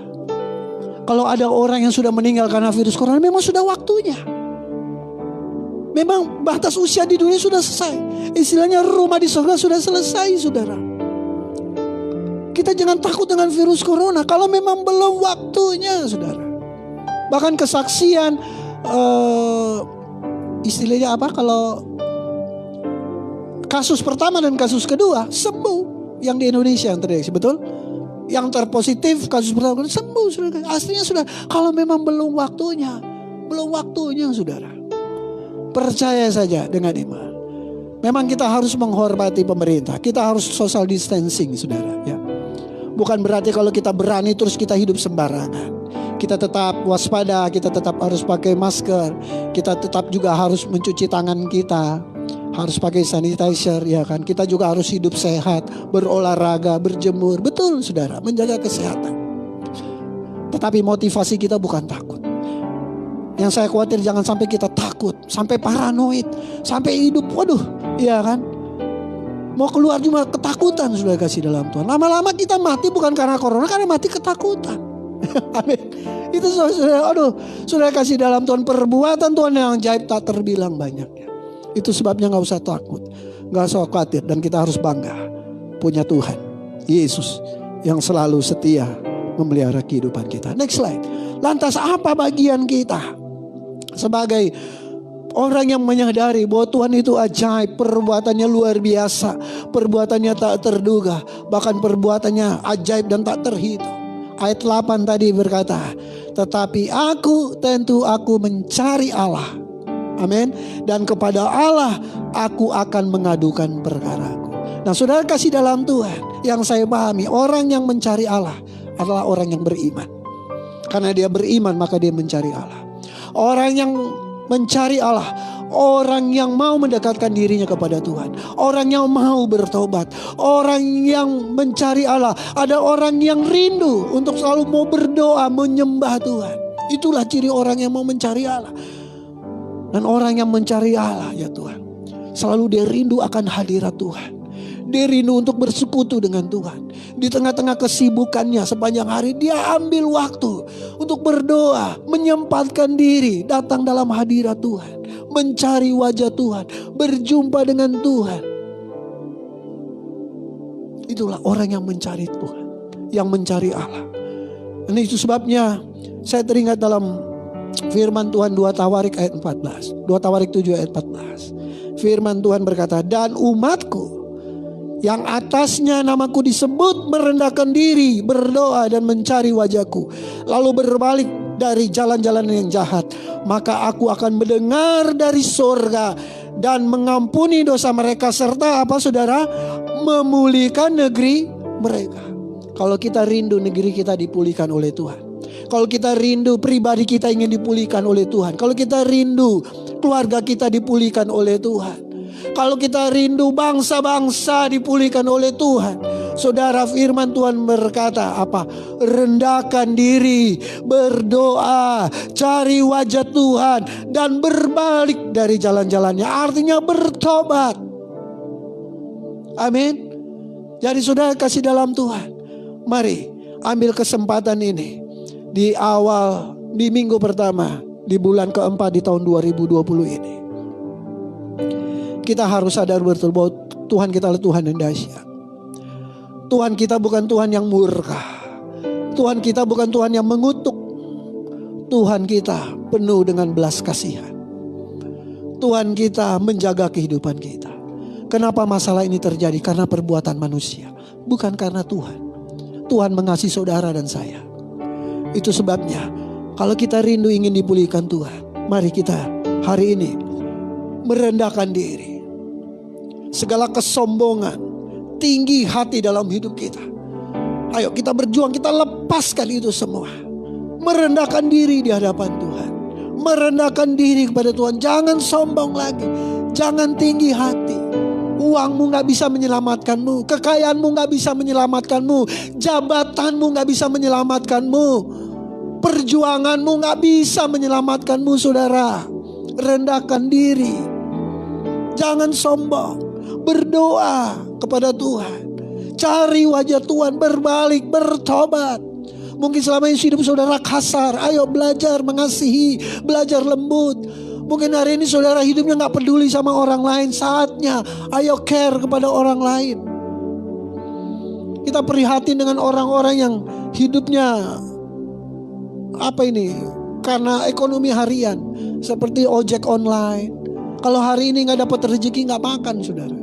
S3: Kalau ada orang yang sudah meninggal karena virus corona, memang sudah waktunya. Memang batas usia di dunia sudah selesai. Istilahnya rumah di surga sudah selesai saudara. Kita jangan takut dengan virus corona kalau memang belum waktunya saudara. Bahkan kesaksian istilahnya apa, kalau kasus pertama dan kasus kedua sembuh yang di Indonesia yang terdeteksi, betul? Yang terpositif kasus pertama sembuh saudara. Aslinya sudah, kalau memang belum waktunya saudara. Percaya saja dengan iman. Memang kita harus menghormati pemerintah. Kita harus social distancing saudara ya. Bukan berarti kalau kita berani terus kita hidup sembarangan. Kita tetap waspada, kita tetap harus pakai masker, kita tetap juga harus mencuci tangan kita, harus pakai sanitizer ya kan. Kita juga harus hidup sehat, berolahraga, berjemur, betul saudara, menjaga kesehatan. Tetapi motivasi kita bukan takut. Yang saya khawatir jangan sampai kita takut, sampai paranoid, sampai hidup waduh, ya kan. Mau keluar cuma ketakutan sudah kasih dalam Tuhan. Lama-lama kita mati bukan karena corona, karena mati ketakutan. Amin. Itu sudah kasih dalam Tuhan, perbuatan Tuhan yang ajaib tak terbilang banyaknya. Itu sebabnya gak usah takut, gak usah khawatir, dan kita harus bangga punya Tuhan Yesus yang selalu setia memelihara kehidupan kita. Next slide. Lantas apa bagian kita sebagai orang yang menyadari bahwa Tuhan itu ajaib, perbuatannya luar biasa, perbuatannya tak terduga, bahkan perbuatannya ajaib dan tak terhitung. Ayat 8 tadi berkata, tetapi aku mencari Allah. Amin. Dan kepada Allah aku akan mengadukan perkaraku. Nah saudara kasih dalam Tuhan, yang saya pahami, orang yang mencari Allah adalah orang yang beriman. Karena dia beriman maka dia mencari Allah. Orang yang mencari Allah, orang yang mau mendekatkan dirinya kepada Tuhan, orang yang mau bertobat, orang yang mencari Allah. Ada orang yang rindu untuk selalu mau berdoa, menyembah Tuhan. Itulah ciri orang yang mau mencari Allah. Dan orang yang mencari Allah ya Tuhan, selalu dia rindu akan hadirat Tuhan. Dia rindu untuk bersekutu dengan Tuhan. Di tengah-tengah kesibukannya sepanjang hari, dia ambil waktu untuk berdoa, menyempatkan diri, datang dalam hadirat Tuhan, mencari wajah Tuhan, berjumpa dengan Tuhan. Itulah orang yang mencari Tuhan, yang mencari Allah. Dan itu sebabnya saya teringat dalam firman Tuhan 2 Tawarik ayat 14. 2 Tawarik 7 ayat 14. Firman Tuhan berkata, dan umatku yang atasnya namaku disebut merendahkan diri, berdoa dan mencari wajahku, lalu berbalik dari jalan-jalan yang jahat, maka aku akan mendengar dari surga dan mengampuni dosa mereka, serta apa saudara? Memulihkan negeri mereka. Kalau kita rindu negeri kita dipulihkan oleh Tuhan, kalau kita rindu pribadi kita ingin dipulihkan oleh Tuhan, kalau kita rindu keluarga kita dipulihkan oleh Tuhan. Kalau kita rindu bangsa-bangsa dipulihkan oleh Tuhan. Saudara, firman Tuhan berkata apa? Rendahkan diri, berdoa, cari wajah Tuhan, dan berbalik dari jalan-jalannya. Artinya bertobat. Amin. Jadi saudara kasih dalam Tuhan, mari ambil kesempatan ini di minggu pertama di bulan keempat di tahun 2020 ini. Kita harus sadar betul bahwa Tuhan kita adalah Tuhan yang dahsyat. Tuhan kita bukan Tuhan yang murka. Tuhan kita bukan Tuhan yang mengutuk. Tuhan kita penuh dengan belas kasihan. Tuhan kita menjaga kehidupan kita. Kenapa masalah ini terjadi? Karena perbuatan manusia, bukan karena Tuhan. Tuhan mengasihi saudara dan saya. Itu sebabnya kalau kita rindu ingin dipulihkan Tuhan, mari kita hari ini merendahkan diri. Segala kesombongan, tinggi hati dalam hidup kita, ayo kita berjuang, kita lepaskan itu semua. Merendahkan diri di hadapan Tuhan. Merendahkan diri kepada Tuhan. Jangan sombong lagi. Jangan tinggi hati. Uangmu gak bisa menyelamatkanmu. Kekayaanmu gak bisa menyelamatkanmu. Jabatanmu gak bisa menyelamatkanmu. Perjuanganmu gak bisa menyelamatkanmu, saudara. Rendahkan diri. Jangan sombong. Berdoa kepada Tuhan. Cari wajah Tuhan. Berbalik, bertobat. Mungkin selama ini hidup saudara kasar. Ayo belajar mengasihi. Belajar lembut. Mungkin hari ini saudara hidupnya gak peduli sama orang lain. Saatnya ayo care kepada orang lain. Kita prihatin dengan orang-orang yang hidupnya karena ekonomi harian, seperti ojek online. Kalau hari ini gak dapat rezeki gak makan, saudara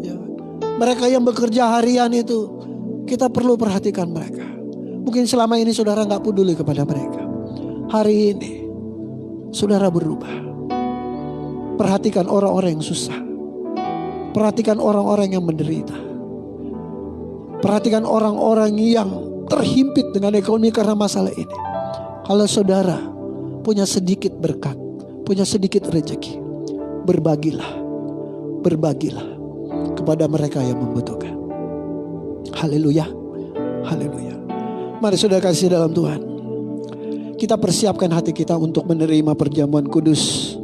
S3: ya. Mereka yang bekerja harian itu, kita perlu perhatikan mereka. Mungkin selama ini saudara gak peduli kepada mereka. Hari ini saudara berubah. Perhatikan orang-orang yang susah. Perhatikan orang-orang yang menderita. Perhatikan orang-orang yang terhimpit dengan ekonomi karena masalah ini. Kalau saudara punya sedikit berkat, punya sedikit rezeki, berbagilah. Berbagilah kepada mereka yang membutuhkan. Haleluya. Haleluya. Mari saudara kasih dalam Tuhan. Kita persiapkan hati kita untuk menerima perjamuan kudus.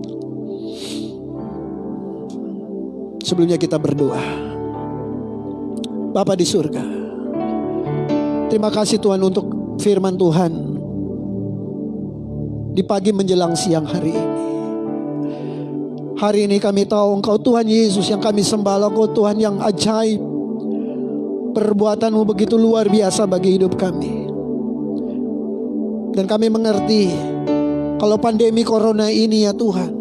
S3: Sebelumnya kita berdoa. Bapa di surga, terima kasih Tuhan untuk firman Tuhan di pagi menjelang siang hari ini. Hari ini kami tahu Engkau Tuhan Yesus yang kami sembah, Engkau Tuhan yang ajaib. Perbuatanmu begitu luar biasa bagi hidup kami. Dan kami mengerti kalau pandemi corona ini ya Tuhan,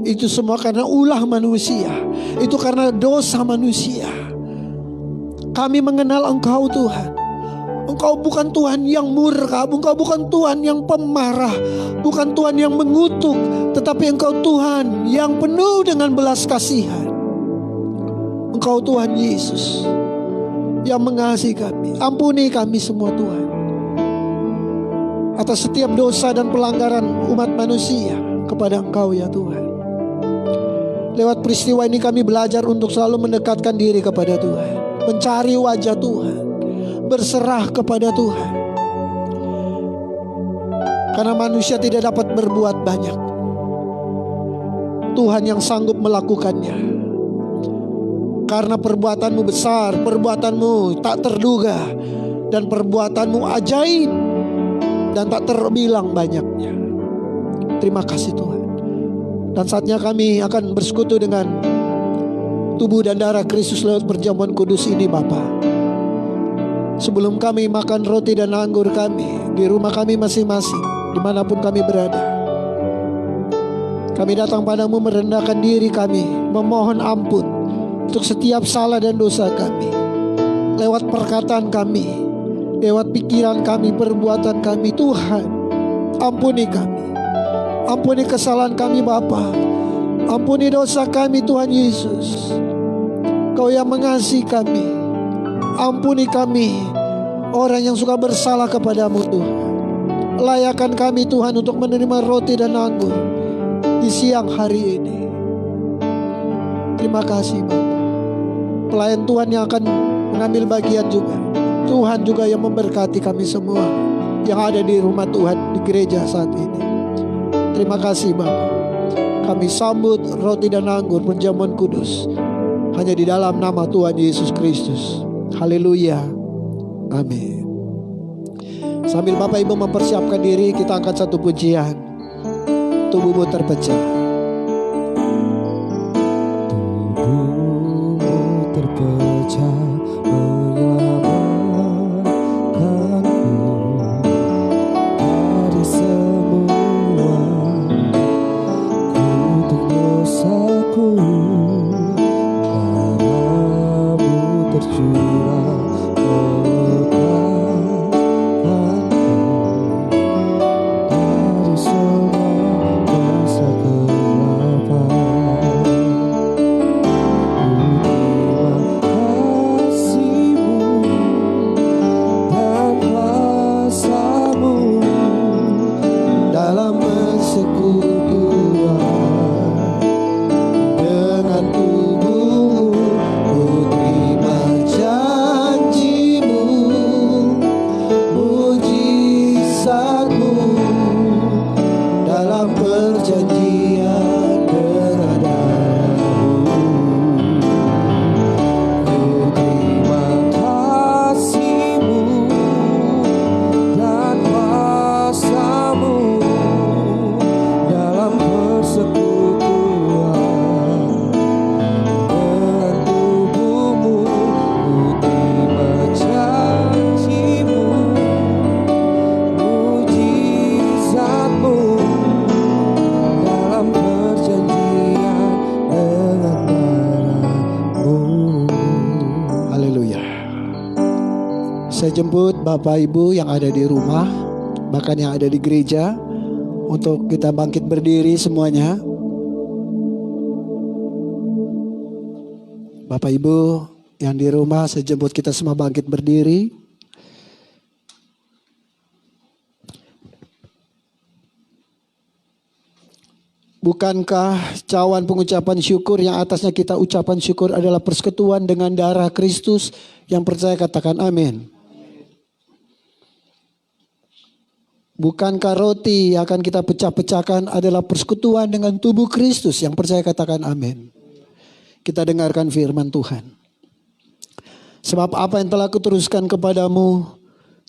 S3: itu semua karena ulah manusia. Itu karena dosa manusia. Kami mengenal Engkau Tuhan. Engkau bukan Tuhan yang murka. Engkau bukan Tuhan yang pemarah. Bukan Tuhan yang mengutuk. Tetapi Engkau Tuhan yang penuh dengan belas kasihan. Engkau Tuhan Yesus yang mengasihi kami. Ampuni kami semua Tuhan atas setiap dosa dan pelanggaran umat manusia kepada Engkau ya Tuhan. Lewat peristiwa ini kami belajar untuk selalu mendekatkan diri kepada Tuhan, mencari wajah Tuhan, berserah kepada Tuhan. Karena manusia tidak dapat berbuat banyak, Tuhan yang sanggup melakukannya. Karena perbuatanmu besar, perbuatanmu tak terduga, dan perbuatanmu ajaib dan tak terbilang banyaknya. Terima kasih Tuhan. Dan saatnya kami akan bersekutu dengan tubuh dan darah Kristus lewat perjamuan kudus ini Bapa. Sebelum kami makan roti dan anggur kami di rumah kami masing-masing, dimanapun kami berada, kami datang padamu merendahkan diri kami, memohon ampun untuk setiap salah dan dosa kami. Lewat perkataan kami, lewat pikiran kami, perbuatan kami, Tuhan ampuni kami. Ampuni kesalahan kami Bapa. Ampuni dosa kami Tuhan Yesus. Kau yang mengasihi kami. Ampuni kami, orang yang suka bersalah kepadamu Tuhan. Layakan kami Tuhan untuk menerima roti dan anggur di siang hari ini. Terima kasih Bapak. Pelayan Tuhan yang akan mengambil bagian juga, Tuhan juga yang memberkati kami semua yang ada di rumah Tuhan, di gereja saat ini. Terima kasih Bapak. Kami sambut roti dan anggur perjamuan kudus hanya di dalam nama Tuhan Yesus Kristus. Haleluya. Amin. Sambil Bapak Ibu mempersiapkan diri, kita angkat satu pujian. Tubuhmu terpecah.
S1: Tubuhmu terpecah menyelamatkanku dari semua kutuk dosaku. Darahmu tercurah
S3: jemput Bapak Ibu yang ada di rumah, bahkan yang ada di gereja, untuk kita bangkit berdiri semuanya. Bapak Ibu yang di rumah, saya jemput kita semua bangkit berdiri. Bukankah cawan pengucapan syukur yang atasnya kita ucapan syukur adalah persekutuan dengan darah Kristus? Yang percaya katakan amin. Bukankah roti yang akan kita pecah-pecahkan adalah persekutuan dengan tubuh Kristus? Yang percaya katakan amin. Kita dengarkan firman Tuhan. Sebab apa yang telah kuteruskan kepadamu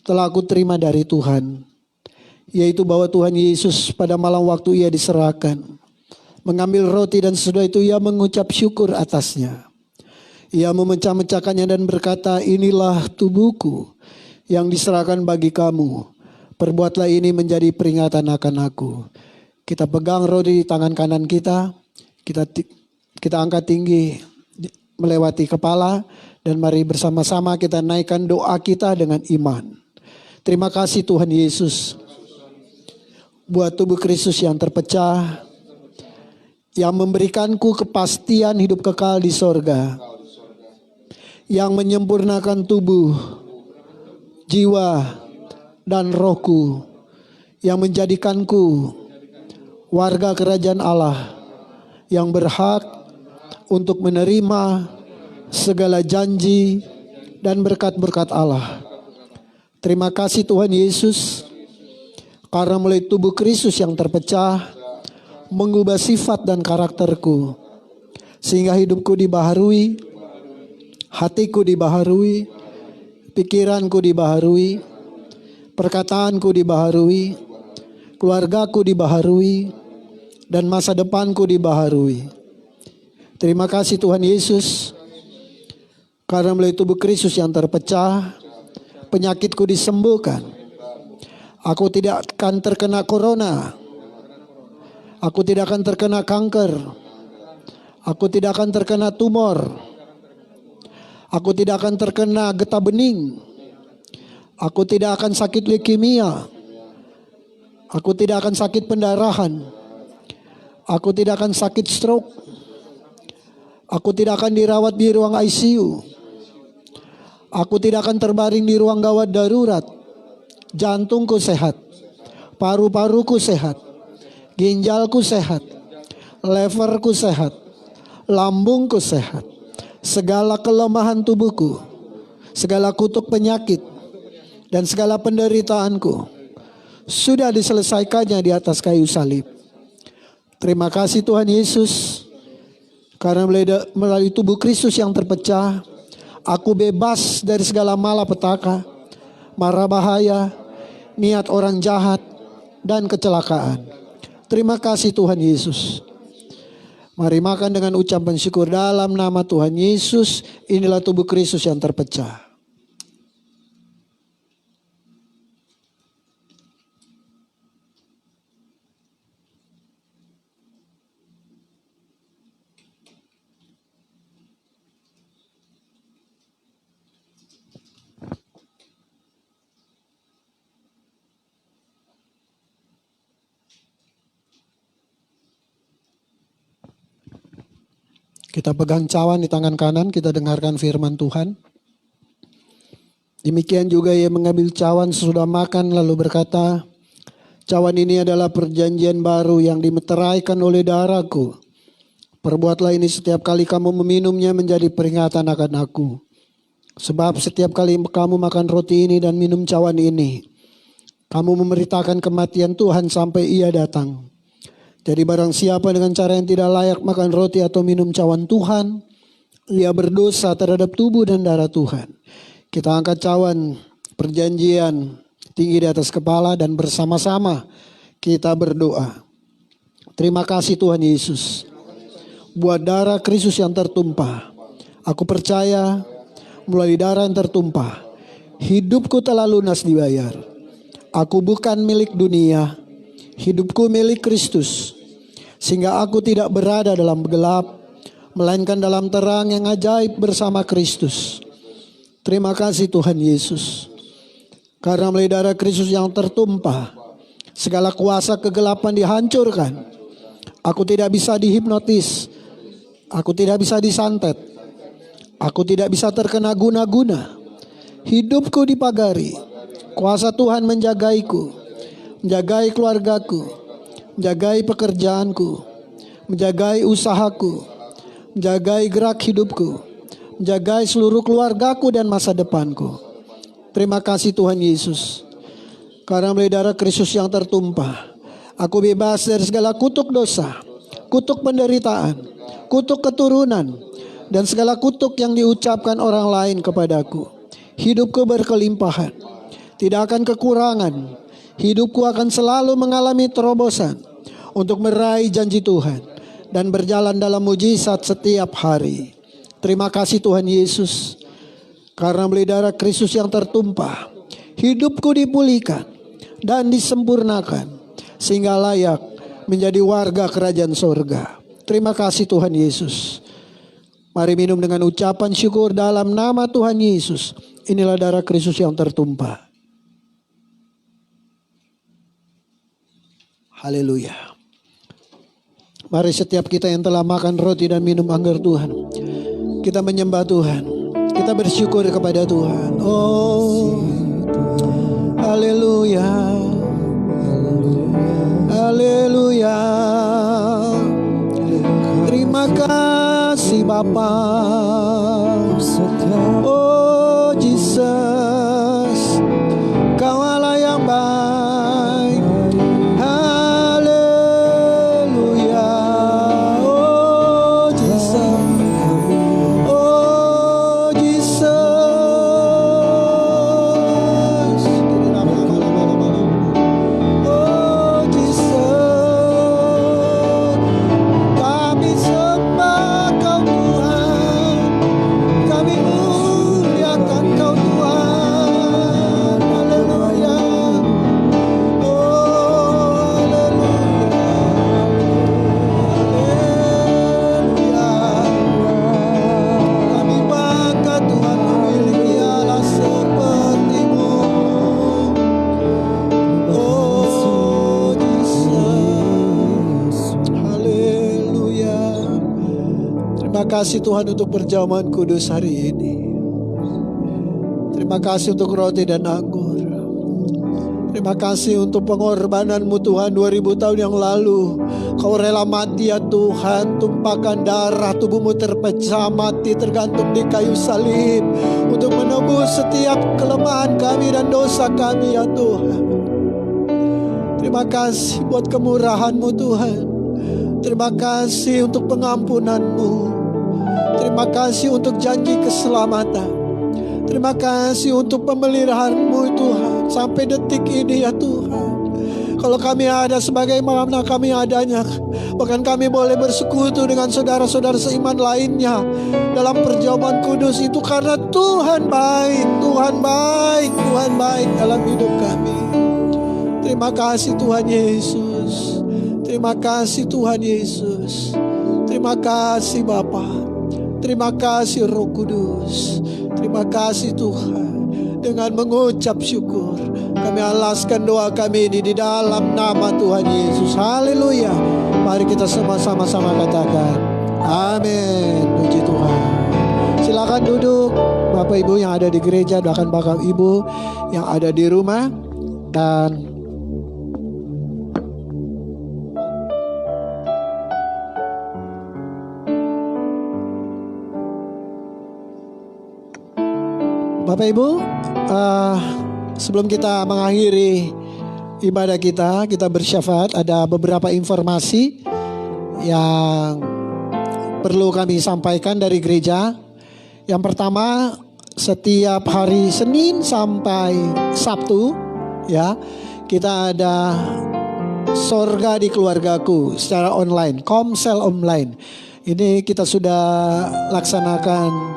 S3: telah aku terima dari Tuhan, yaitu bahwa Tuhan Yesus pada malam waktu ia diserahkan, mengambil roti dan sesudah itu ia mengucap syukur atasnya. Ia memecah-mecahkannya dan berkata, inilah tubuhku yang diserahkan bagi kamu. Perbuatlah ini menjadi peringatan akan aku. Kita pegang roti di tangan kanan kita. Kita angkat tinggi melewati kepala. Dan mari bersama-sama kita naikkan doa kita dengan iman. Terima kasih Tuhan Yesus. Buat tubuh Kristus yang terpecah. Yang memberikanku kepastian hidup kekal di sorga. Yang menyempurnakan tubuh, jiwa, dan rohku, yang menjadikanku warga kerajaan Allah yang berhak untuk menerima segala janji dan berkat-berkat Allah. Terima kasih Tuhan Yesus, karena melalui tubuh Kristus yang terpecah mengubah sifat dan karakterku, sehingga hidupku dibaharui, hatiku dibaharui, pikiranku dibaharui, perkataanku dibaharui, keluargaku dibaharui, dan masa depanku dibaharui. Terima kasih Tuhan Yesus, karena melalui tubuh Kristus yang terpecah, penyakitku disembuhkan. Aku tidak akan terkena corona. Aku tidak akan terkena kanker. Aku tidak akan terkena tumor. Aku tidak akan terkena getah bening. Aku tidak akan sakit leukemia. Aku tidak akan sakit pendarahan. Aku tidak akan sakit stroke. Aku tidak akan dirawat di ruang ICU. Aku tidak akan terbaring di ruang gawat darurat. Jantungku sehat. Paru-paruku sehat. Ginjalku sehat. leverku sehat, lambungku sehat, segala kelemahan tubuhku, segala kutuk penyakit, dan segala penderitaanku sudah diselesaikannya di atas kayu salib. Terima kasih Tuhan Yesus, karena melalui tubuh Kristus yang terpecah, aku bebas dari segala malapetaka, mara bahaya, niat orang jahat, dan kecelakaan. Terima kasih Tuhan Yesus. Mari makan dengan ucapan syukur dalam nama Tuhan Yesus. Inilah tubuh Kristus yang terpecah. Kita pegang cawan di tangan kanan, kita dengarkan firman Tuhan. Demikian juga ia mengambil cawan sesudah makan lalu berkata, cawan ini adalah perjanjian baru yang dimeteraikan oleh darahku. Perbuatlah ini setiap kali kamu meminumnya menjadi peringatan akan aku. Sebab setiap kali kamu makan roti ini dan minum cawan ini, kamu memberitakan kematian Tuhan sampai ia datang. Jadi barang siapa dengan cara yang tidak layak makan roti atau minum cawan Tuhan, ia berdosa terhadap tubuh dan darah Tuhan. Kita angkat cawan perjanjian tinggi di atas kepala dan bersama-sama kita berdoa. Terima kasih Tuhan Yesus, buat darah Kristus yang tertumpah. Aku percaya melalui darah yang tertumpah, hidupku telah lunas dibayar. Aku bukan milik dunia, hidupku milik Kristus, sehingga aku tidak berada dalam gelap, melainkan dalam terang yang ajaib bersama Kristus. Terima kasih Tuhan Yesus, karena melalui darah Kristus yang tertumpah, segala kuasa kegelapan dihancurkan. Aku tidak bisa dihipnotis, aku tidak bisa disantet, aku tidak bisa terkena guna-guna. Hidupku dipagari, kuasa Tuhan menjagaiku, menjagai keluargaku, menjagai pekerjaanku, menjagai usahaku, menjagai gerak hidupku, menjagai seluruh keluargaku dan masa depanku. Terima kasih Tuhan Yesus, karena melalui darah Kristus yang tertumpah, aku bebas dari segala kutuk dosa, kutuk penderitaan, kutuk keturunan, dan segala kutuk yang diucapkan orang lain kepadaku. Hidupku berkelimpahan, tidak akan kekurangan. Hidupku akan selalu mengalami terobosan untuk meraih janji Tuhan dan berjalan dalam mujizat setiap hari. Terima kasih Tuhan Yesus, karena melalui darah Kristus yang tertumpah, hidupku dipulihkan dan disempurnakan sehingga layak menjadi warga kerajaan sorga. Terima kasih Tuhan Yesus. Mari minum dengan ucapan syukur dalam nama Tuhan Yesus. Inilah darah Kristus yang tertumpah. Haleluya. Mari setiap kita yang telah makan roti dan minum anggur Tuhan, kita menyembah Tuhan, kita bersyukur kepada Tuhan. Oh, haleluya, haleluya. Terima kasih Bapa. Oh Jesus, Kau Allah yang baik. Haleluya. Oh Jesus, oh Jesus. Oh Jesus, kami sembah Kau Tuhan, kami muliakan Kau Tuhan. Haleluya. Oh haleluya. Haleluya. Kami bangga Tuhan memiliki Allah seperti-Mu. Oh Jesus. Haleluya. Terima kasih Tuhan untuk perjamuan kudus hari ini. Terima kasih untuk roti dan anggur. Terima kasih untuk pengorbananmu Tuhan 2000 tahun yang lalu. Kau rela mati ya Tuhan, tumpahkan darah, tubuhmu terpecah, mati tergantung di kayu salib untuk menebus setiap kelemahan kami dan dosa kami ya Tuhan. Terima kasih buat kemurahan-Mu Tuhan. Terima kasih untuk pengampunan-Mu. Terima kasih untuk janji keselamatan. Terima kasih untuk pemeliharaan-Mu Tuhan. Sampai detik ini ya Tuhan, kalau kami ada sebagaimana kami adanya, bahkan kami boleh bersekutu dengan saudara-saudara seiman lainnya dalam perjamuan kudus itu karena Tuhan baik, Tuhan baik, Tuhan baik dalam hidup kami. Terima kasih Tuhan Yesus. Terima kasih Tuhan Yesus. Terima kasih Bapa. Terima kasih Roh Kudus. Terima kasih Tuhan. Dengan mengucap syukur, kami alaskan doa kami ini di dalam nama Tuhan Yesus. Haleluya. Mari kita sama-sama katakan amin. Puji Tuhan. Silakan duduk Bapak Ibu yang ada di gereja, bahkan Bapak Ibu yang ada di rumah. Dan Bapak Ibu, sebelum kita mengakhiri ibadah kita bersyafaat, ada beberapa informasi yang perlu kami sampaikan dari gereja. Yang pertama, setiap hari Senin sampai Sabtu ya, kita ada Sorga di Keluargaku secara online, Komsel online. Ini kita sudah laksanakan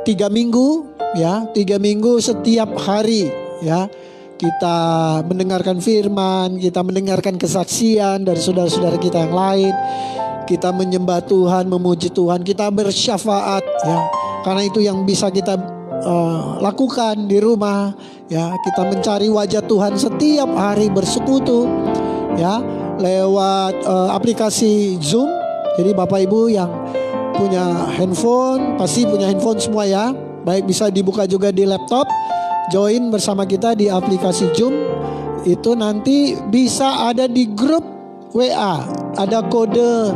S3: 3 minggu ya, 3 minggu setiap hari ya. Kita mendengarkan firman, kita mendengarkan kesaksian dari saudara-saudara kita yang lain. Kita menyembah Tuhan, memuji Tuhan, kita bersyafaat ya. Karena itu yang bisa kita lakukan di rumah ya. Kita mencari wajah Tuhan setiap hari, bersekutu ya lewat aplikasi Zoom. Jadi Bapak Ibu yang punya handphone, pasti punya handphone semua ya. Baik, bisa dibuka juga di laptop. Join bersama kita di aplikasi Zoom. Itu nanti bisa ada di grup WA. Ada kode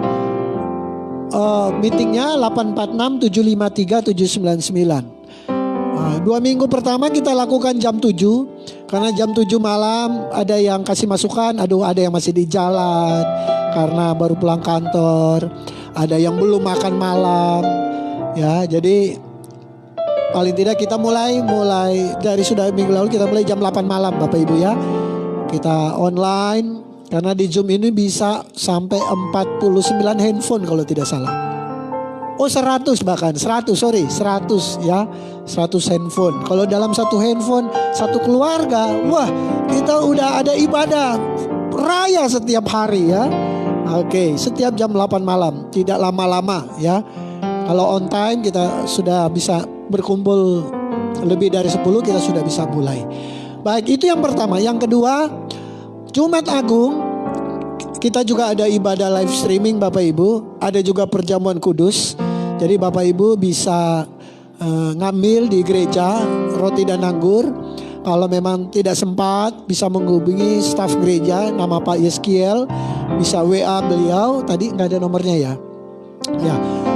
S3: meetingnya 846-753-799. 2 minggu pertama kita lakukan jam 7. Karena jam 7 malam ada yang kasih masukan. Ada yang masih di jalan karena baru pulang kantor. Ada yang belum makan malam ya. Jadi paling tidak kita mulai dari sudah minggu lalu, kita mulai jam 8 malam Bapak Ibu ya. Kita online karena di Zoom ini bisa sampai 49 handphone kalau tidak salah. 100 bahkan 100 ya, 100 handphone. Kalau dalam satu handphone satu keluarga, wah kita udah ada ibadah raya setiap hari ya. Oke, setiap jam 8 malam, tidak lama-lama ya. Kalau on time kita sudah bisa berkumpul lebih dari 10, kita sudah bisa mulai. Baik, itu yang pertama. Yang kedua, Jumat Agung kita juga ada ibadah live streaming Bapak Ibu. Ada juga perjamuan kudus. Jadi Bapak Ibu bisa ngambil di gereja roti dan anggur. Kalau memang tidak sempat, bisa menghubungi staf gereja, nama Pak Yeskiel, bisa WA beliau. Tadi nggak ada nomornya ya. Ya,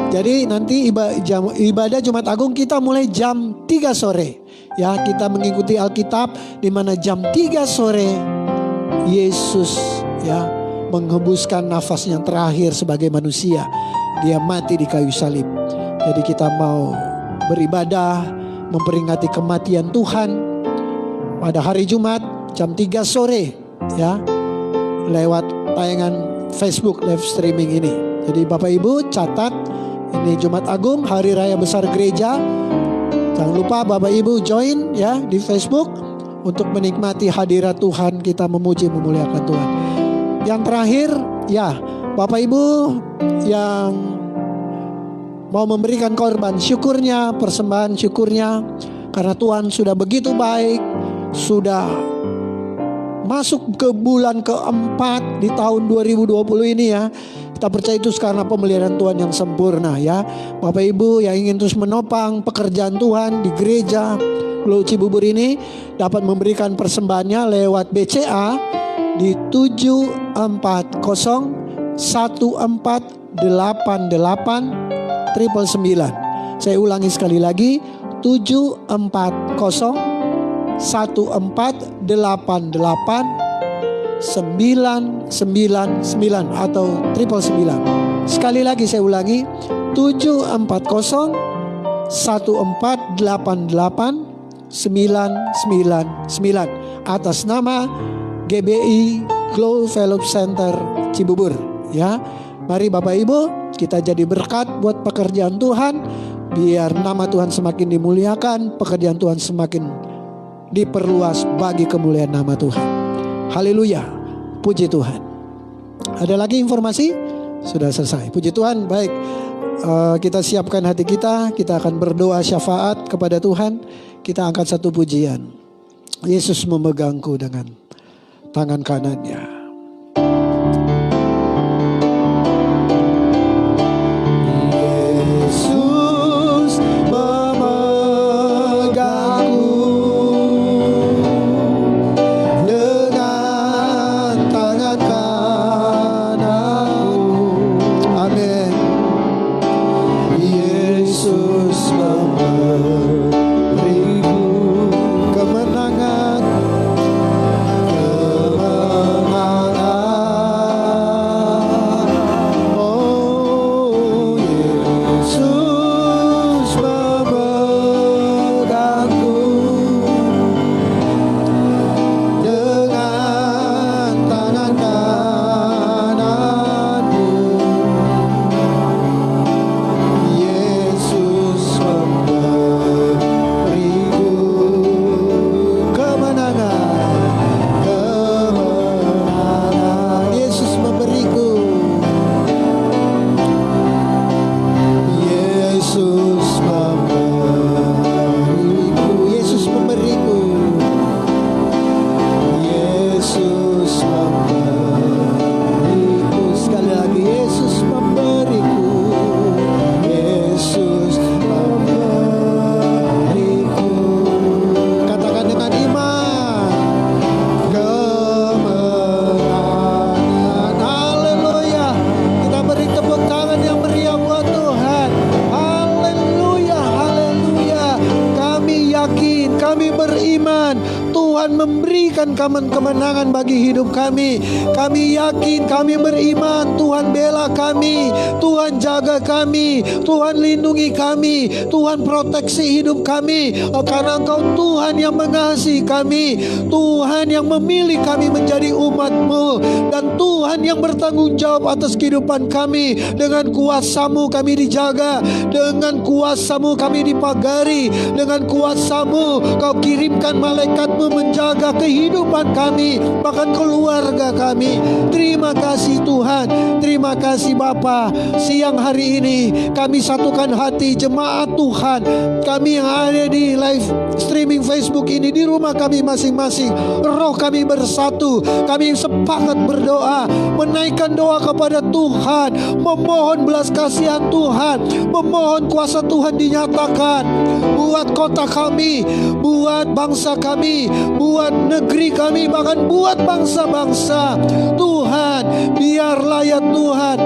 S3: jadi nanti ibadah Jumat Agung kita mulai jam 3 sore. Ya, kita mengikuti Alkitab di mana jam 3 sore Yesus ya menghembuskan nafas yang terakhir sebagai manusia. Dia mati di kayu salib. Jadi kita mau beribadah, memperingati kematian Tuhan pada hari Jumat jam 3 sore ya, lewat tayangan Facebook live streaming ini. Jadi Bapak Ibu catat, ini Jumat Agung Hari Raya Besar Gereja. Jangan lupa Bapak Ibu join ya di Facebook untuk menikmati hadirat Tuhan, kita memuji memuliakan Tuhan. Yang terakhir ya, Bapak Ibu yang mau memberikan korban syukurnya, persembahan syukurnya, karena Tuhan sudah begitu baik. Sudah masuk ke bulan keempat di tahun 2020 ini ya. Kita percaya itu karena pemeliharaan Tuhan yang sempurna ya. Bapak Ibu yang ingin terus menopang pekerjaan Tuhan di gereja Pulau Cibubur ini dapat memberikan persembahannya lewat BCA di 740148899. Saya ulangi sekali lagi, 740148899 atau 999. Sekali lagi saya ulangi, 740148899 atas nama GBI Glow Fellowship Center Cibubur ya. Mari Bapak Ibu, kita jadi berkat buat pekerjaan Tuhan, biar nama Tuhan semakin dimuliakan, pekerjaan Tuhan semakin diperluas bagi kemuliaan nama Tuhan. Haleluya, puji Tuhan. Ada lagi informasi? Sudah selesai, puji Tuhan. Baik, kita siapkan hati kita akan berdoa syafaat kepada Tuhan. Kita angkat satu pujian. Yesus memegangku dengan tangan kanannya. Kemenangan bagi hidup kami. Kami yakin, kami beriman Tuhan bela kami, Tuhan jaga kami, Tuhan lindungi kami, Tuhan proteksi hidup kami. Karena Engkau Tuhan yang mengasihi kami, Tuhan yang memilih kami menjadi umat-Mu, dan Tuhan yang bertanggung jawab atas kehidupan kami. Dengan kuasa-Mu kami dijaga, dengan kuasa-Mu kami dipagari, dengan kuasa-Mu Kau kirimkan malaikat-Mu menjaga kehidupan kami, bahkan keluarga kami. Terima kasih Tuhan, terima kasih Bapa. Siang hari ini kami satukan hati jemaat Tuhan, kami yang ada di live streaming Facebook ini, di rumah kami masing-masing. Roh kami bersatu, kami sepakat berdoa, menaikkan doa kepada Tuhan, memohon belas kasihan Tuhan, memohon kuasa Tuhan dinyatakan buat kota kami, buat bangsa kami, buat negeri kami, bahkan buat bangsa-bangsa. Tuhan, biarlah ya Tuhan,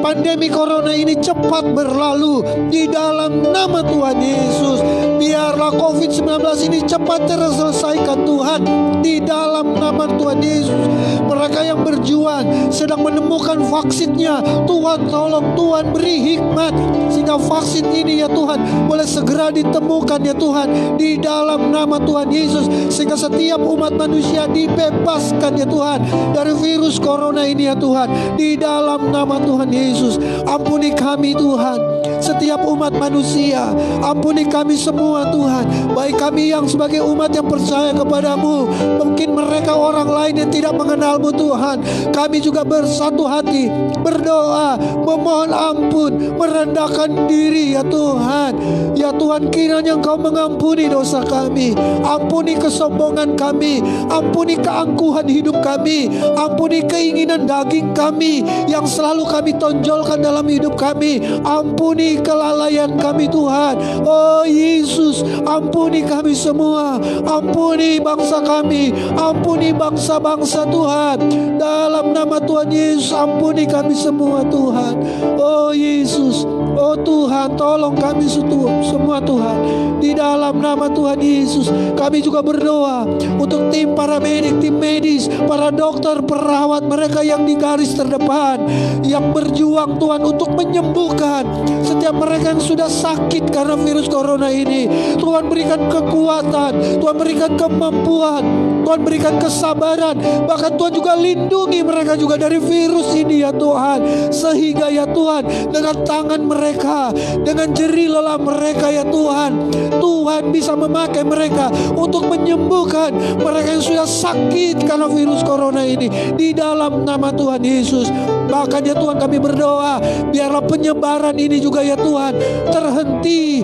S3: pandemi corona ini cepat berlalu di dalam nama Tuhan Yesus. Biarlah COVID-19 ini cepat terselesaikan Tuhan di dalam nama Tuhan Yesus. Mereka yang berjuang sedang menemukan vaksinnya, Tuhan tolong, Tuhan beri hikmat sehingga vaksin ini ya Tuhan boleh segera ditemukan ya Tuhan di dalam nama Tuhan Yesus, sehingga setiap umat manusia dibebaskan ya Tuhan dari virus corona ini ya Tuhan di dalam nama Tuhan Yesus. Yesus. Ampuni kami Tuhan, setiap umat manusia. Ampuni kami semua Tuhan, baik kami yang sebagai umat yang percaya kepadamu, mungkin mereka orang lain yang tidak mengenalmu Tuhan. Kami juga bersatu hati berdoa, memohon ampun, merendahkan diri ya Tuhan. Ya Tuhan, kiranya Engkau mengampuni dosa kami, ampuni kesombongan kami, ampuni keangkuhan hidup kami, ampuni keinginan daging kami yang selalu kami tonjolkan dalam hidup kami. Ampuni kelalaian kami Tuhan. Oh Yesus, ampuni kami semua, ampuni bangsa kami, ampuni bangsa-bangsa Tuhan. Dalam nama Tuhan Yesus, ampuni kami semua Tuhan. Oh Yesus, oh Tuhan, tolong kami semua Tuhan. Di dalam nama Tuhan Yesus, kami juga berdoa untuk tim paramedik, tim medis, para dokter, perawat, mereka yang di garis terdepan, yang berjuang Tuhan untuk menyembuhkan setiap mereka yang sudah sakit karena virus corona ini. Tuhan berikan kekuatan, Tuhan berikan kemampuan, Tuhan berikan kesabaran, bahkan Tuhan juga lindungi mereka juga dari virus ini ya Tuhan. Sehingga ya Tuhan, dengan tangan mereka, dengan jerih lelah mereka ya Tuhan, Tuhan bisa memakai mereka untuk menyembuhkan mereka yang sudah sakit karena virus corona ini. Di dalam nama Tuhan Yesus, bahkan ya Tuhan kami berdoa, biarlah penyebaran ini juga ya Tuhan terhenti,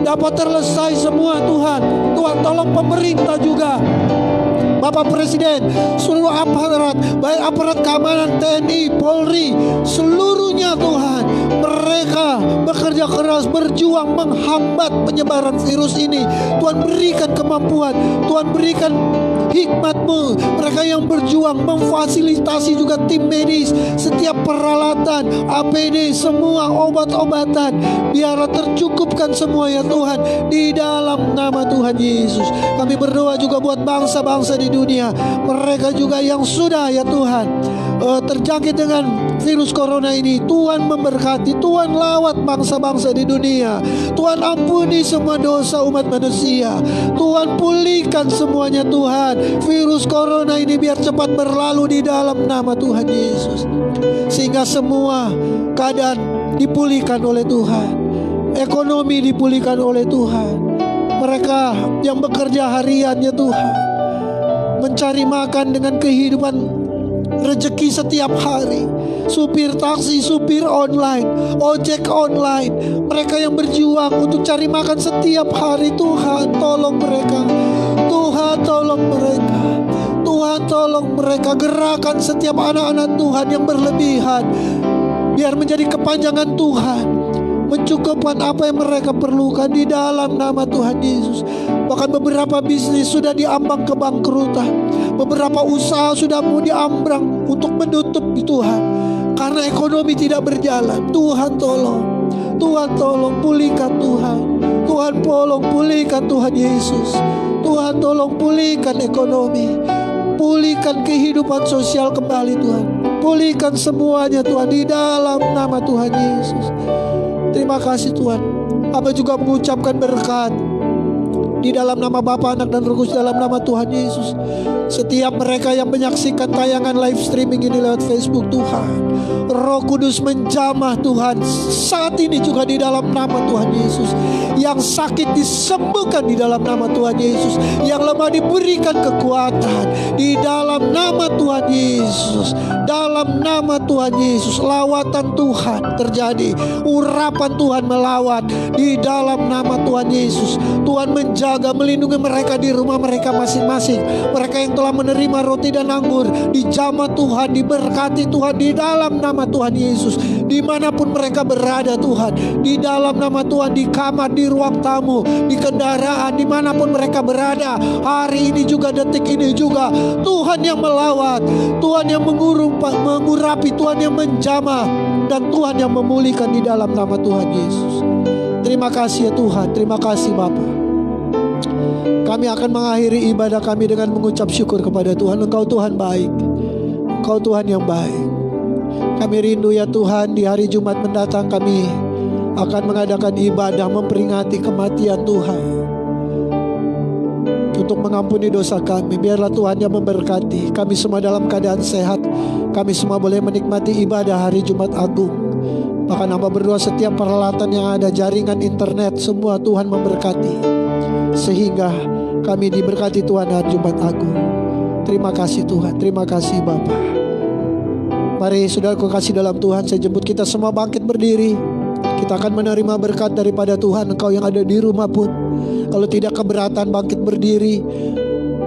S3: dapat terselesai semua Tuhan. Tuhan tolong pemerintah juga, Bapak Presiden, seluruh aparat, baik aparat keamanan TNI, Polri, seluruhnya Tuhan, mereka bekerja keras, berjuang menghambat penyebaran virus ini. Tuhan berikan kemampuan, Tuhan berikan hikmat-Mu. Mereka yang berjuang memfasilitasi juga tim medis, setiap peralatan, APD, semua obat-obatan, biarlah tercukupkan semua ya Tuhan. Di dalam nama Tuhan Yesus, kami berdoa juga buat bangsa-bangsa di dunia, mereka juga yang sudah ya Tuhan terjangkit dengan virus corona ini. Tuhan memberkati, Tuhan lawat bangsa-bangsa di dunia. Tuhan ampuni semua dosa umat manusia. Tuhan pulihkan semuanya Tuhan. Virus corona ini biar cepat berlalu di dalam nama Tuhan Yesus, sehingga semua keadaan dipulihkan oleh Tuhan, ekonomi dipulihkan oleh Tuhan. Mereka yang bekerja harian ya Tuhan, mencari makan dengan kehidupan rezeki setiap hari, supir taksi, supir online, ojek online, mereka yang berjuang untuk cari makan setiap hari. Tuhan tolong mereka, Tuhan tolong mereka, Tuhan tolong mereka. Gerakan setiap anak-anak Tuhan yang berlebihan, biar menjadi kepanjangan Tuhan, mencukupkan apa yang mereka perlukan di dalam nama Tuhan Yesus. Bahkan beberapa bisnis sudah diambang kebangkrutan, beberapa usaha sudah mau diambang untuk menutup Tuhan, karena ekonomi tidak berjalan. Tuhan tolong, Tuhan tolong pulihkan Tuhan, Tuhan tolong pulihkan Tuhan Yesus. Tuhan tolong pulihkan ekonomi, pulihkan kehidupan sosial kembali Tuhan, pulihkan semuanya Tuhan di dalam nama Tuhan Yesus. Terima kasih Tuhan. Hamba juga mengucapkan berkat di dalam nama Bapa, Anak dan Roh Kudus, dalam nama Tuhan Yesus. Setiap mereka yang menyaksikan tayangan live streaming ini lewat Facebook Tuhan, Roh Kudus menjamah Tuhan saat ini juga di dalam nama Tuhan Yesus. Yang sakit disembuhkan di dalam nama Tuhan Yesus, yang lemah diberikan kekuatan di dalam nama Tuhan Yesus. Dalam nama Tuhan Yesus, lawatan Tuhan terjadi, urapan Tuhan melawat di dalam nama Tuhan Yesus. Tuhan menjaga, melindungi mereka di rumah mereka masing-masing. Mereka yang telah menerima roti dan anggur, dijamah Tuhan, diberkati Tuhan di dalam nama Tuhan Yesus. Dimanapun mereka berada Tuhan, di dalam nama Tuhan, di kamar, di ruang tamu, di kendaraan, dimanapun mereka berada, hari ini juga, detik ini juga, Tuhan yang melawat, Tuhan yang mengurapi, Tuhan yang menjamah, dan Tuhan yang memulihkan di dalam nama Tuhan Yesus. Terima kasih ya Tuhan, terima kasih Bapa. Kami akan mengakhiri ibadah kami dengan mengucap syukur kepada Tuhan. Engkau Tuhan baik, Engkau Tuhan yang baik. Kami rindu ya Tuhan, di hari Jumat mendatang kami akan mengadakan ibadah memperingati kematian Tuhan. untuk mengampuni dosa kami. Biarlah Tuhan yang memberkati kami semua dalam keadaan sehat. Kami semua boleh menikmati ibadah hari Jumat Agung. Bahkan hamba berdoa setiap peralatan yang ada, jaringan internet, semua Tuhan memberkati, sehingga kami diberkati Tuhan hari Jumat Agung. Terima kasih Tuhan, terima kasih Bapa. Mari saudaraku kasih dalam Tuhan, saya jemput kita semua bangkit berdiri. Kita akan menerima berkat daripada Tuhan. Engkau yang ada di rumah pun, kalau tidak keberatan, bangkit berdiri.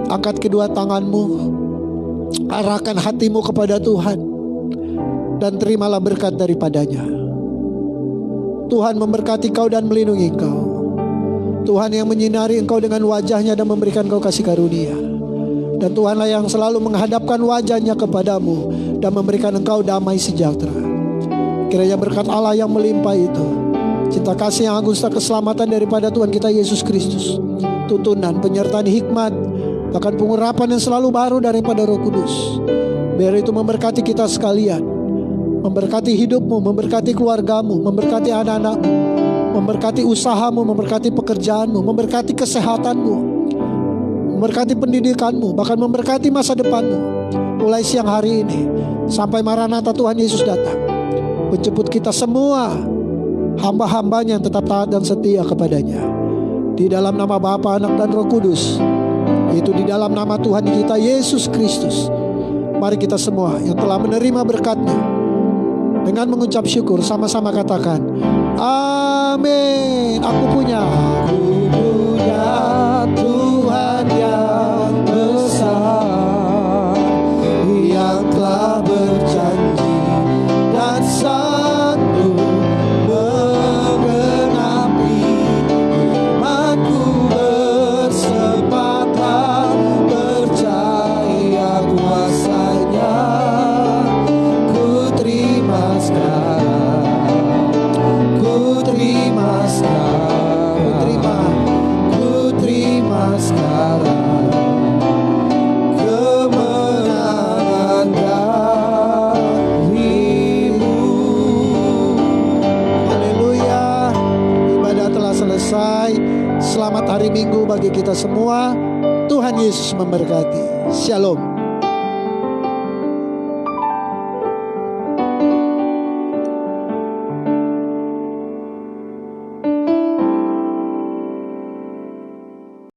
S3: Angkat kedua tanganmu, arahkan hatimu kepada Tuhan, dan terimalah berkat daripadanya. Tuhan memberkati kau dan melindungi kau. Tuhan yang menyinari engkau dengan wajahnya dan memberikan kau kasih karunia. Dan Tuhanlah yang selalu menghadapkan wajahnya kepadamu dan memberikan engkau damai sejahtera. Kiranya berkat Allah yang melimpah itu, cinta kasih yang agung serta keselamatan daripada Tuhan kita Yesus Kristus, tuntunan, penyertaan hikmat, bahkan pengurapan yang selalu baru daripada Roh Kudus, biar itu memberkati kita sekalian, memberkati hidupmu, memberkati keluargamu, memberkati anak-anakmu, memberkati usahamu, memberkati pekerjaanmu, memberkati kesehatanmu, memberkati pendidikanmu, bahkan memberkati masa depanmu. Mulai siang hari ini sampai Maranatha Tuhan Yesus datang, menjemput kita semua hamba-hambanya yang tetap taat dan setia kepadanya. Di dalam nama Bapa, Anak dan Roh Kudus, yaitu di dalam nama Tuhan kita Yesus Kristus, mari kita semua yang telah menerima berkat-Nya dengan mengucap syukur sama-sama katakan amin. Aku punya Tuhan yang besar, yang telah berjanji dan sanggup menggenapi imanku. Bersempatlah percaya kuasa-Nya. Ku terima sekarang, ku terima sekarang, ku terima sekarang kemenangan darimu. Haleluya. Ibadah telah selesai. Selamat hari Minggu bagi kita semua. Tuhan Yesus memberkati. Shalom.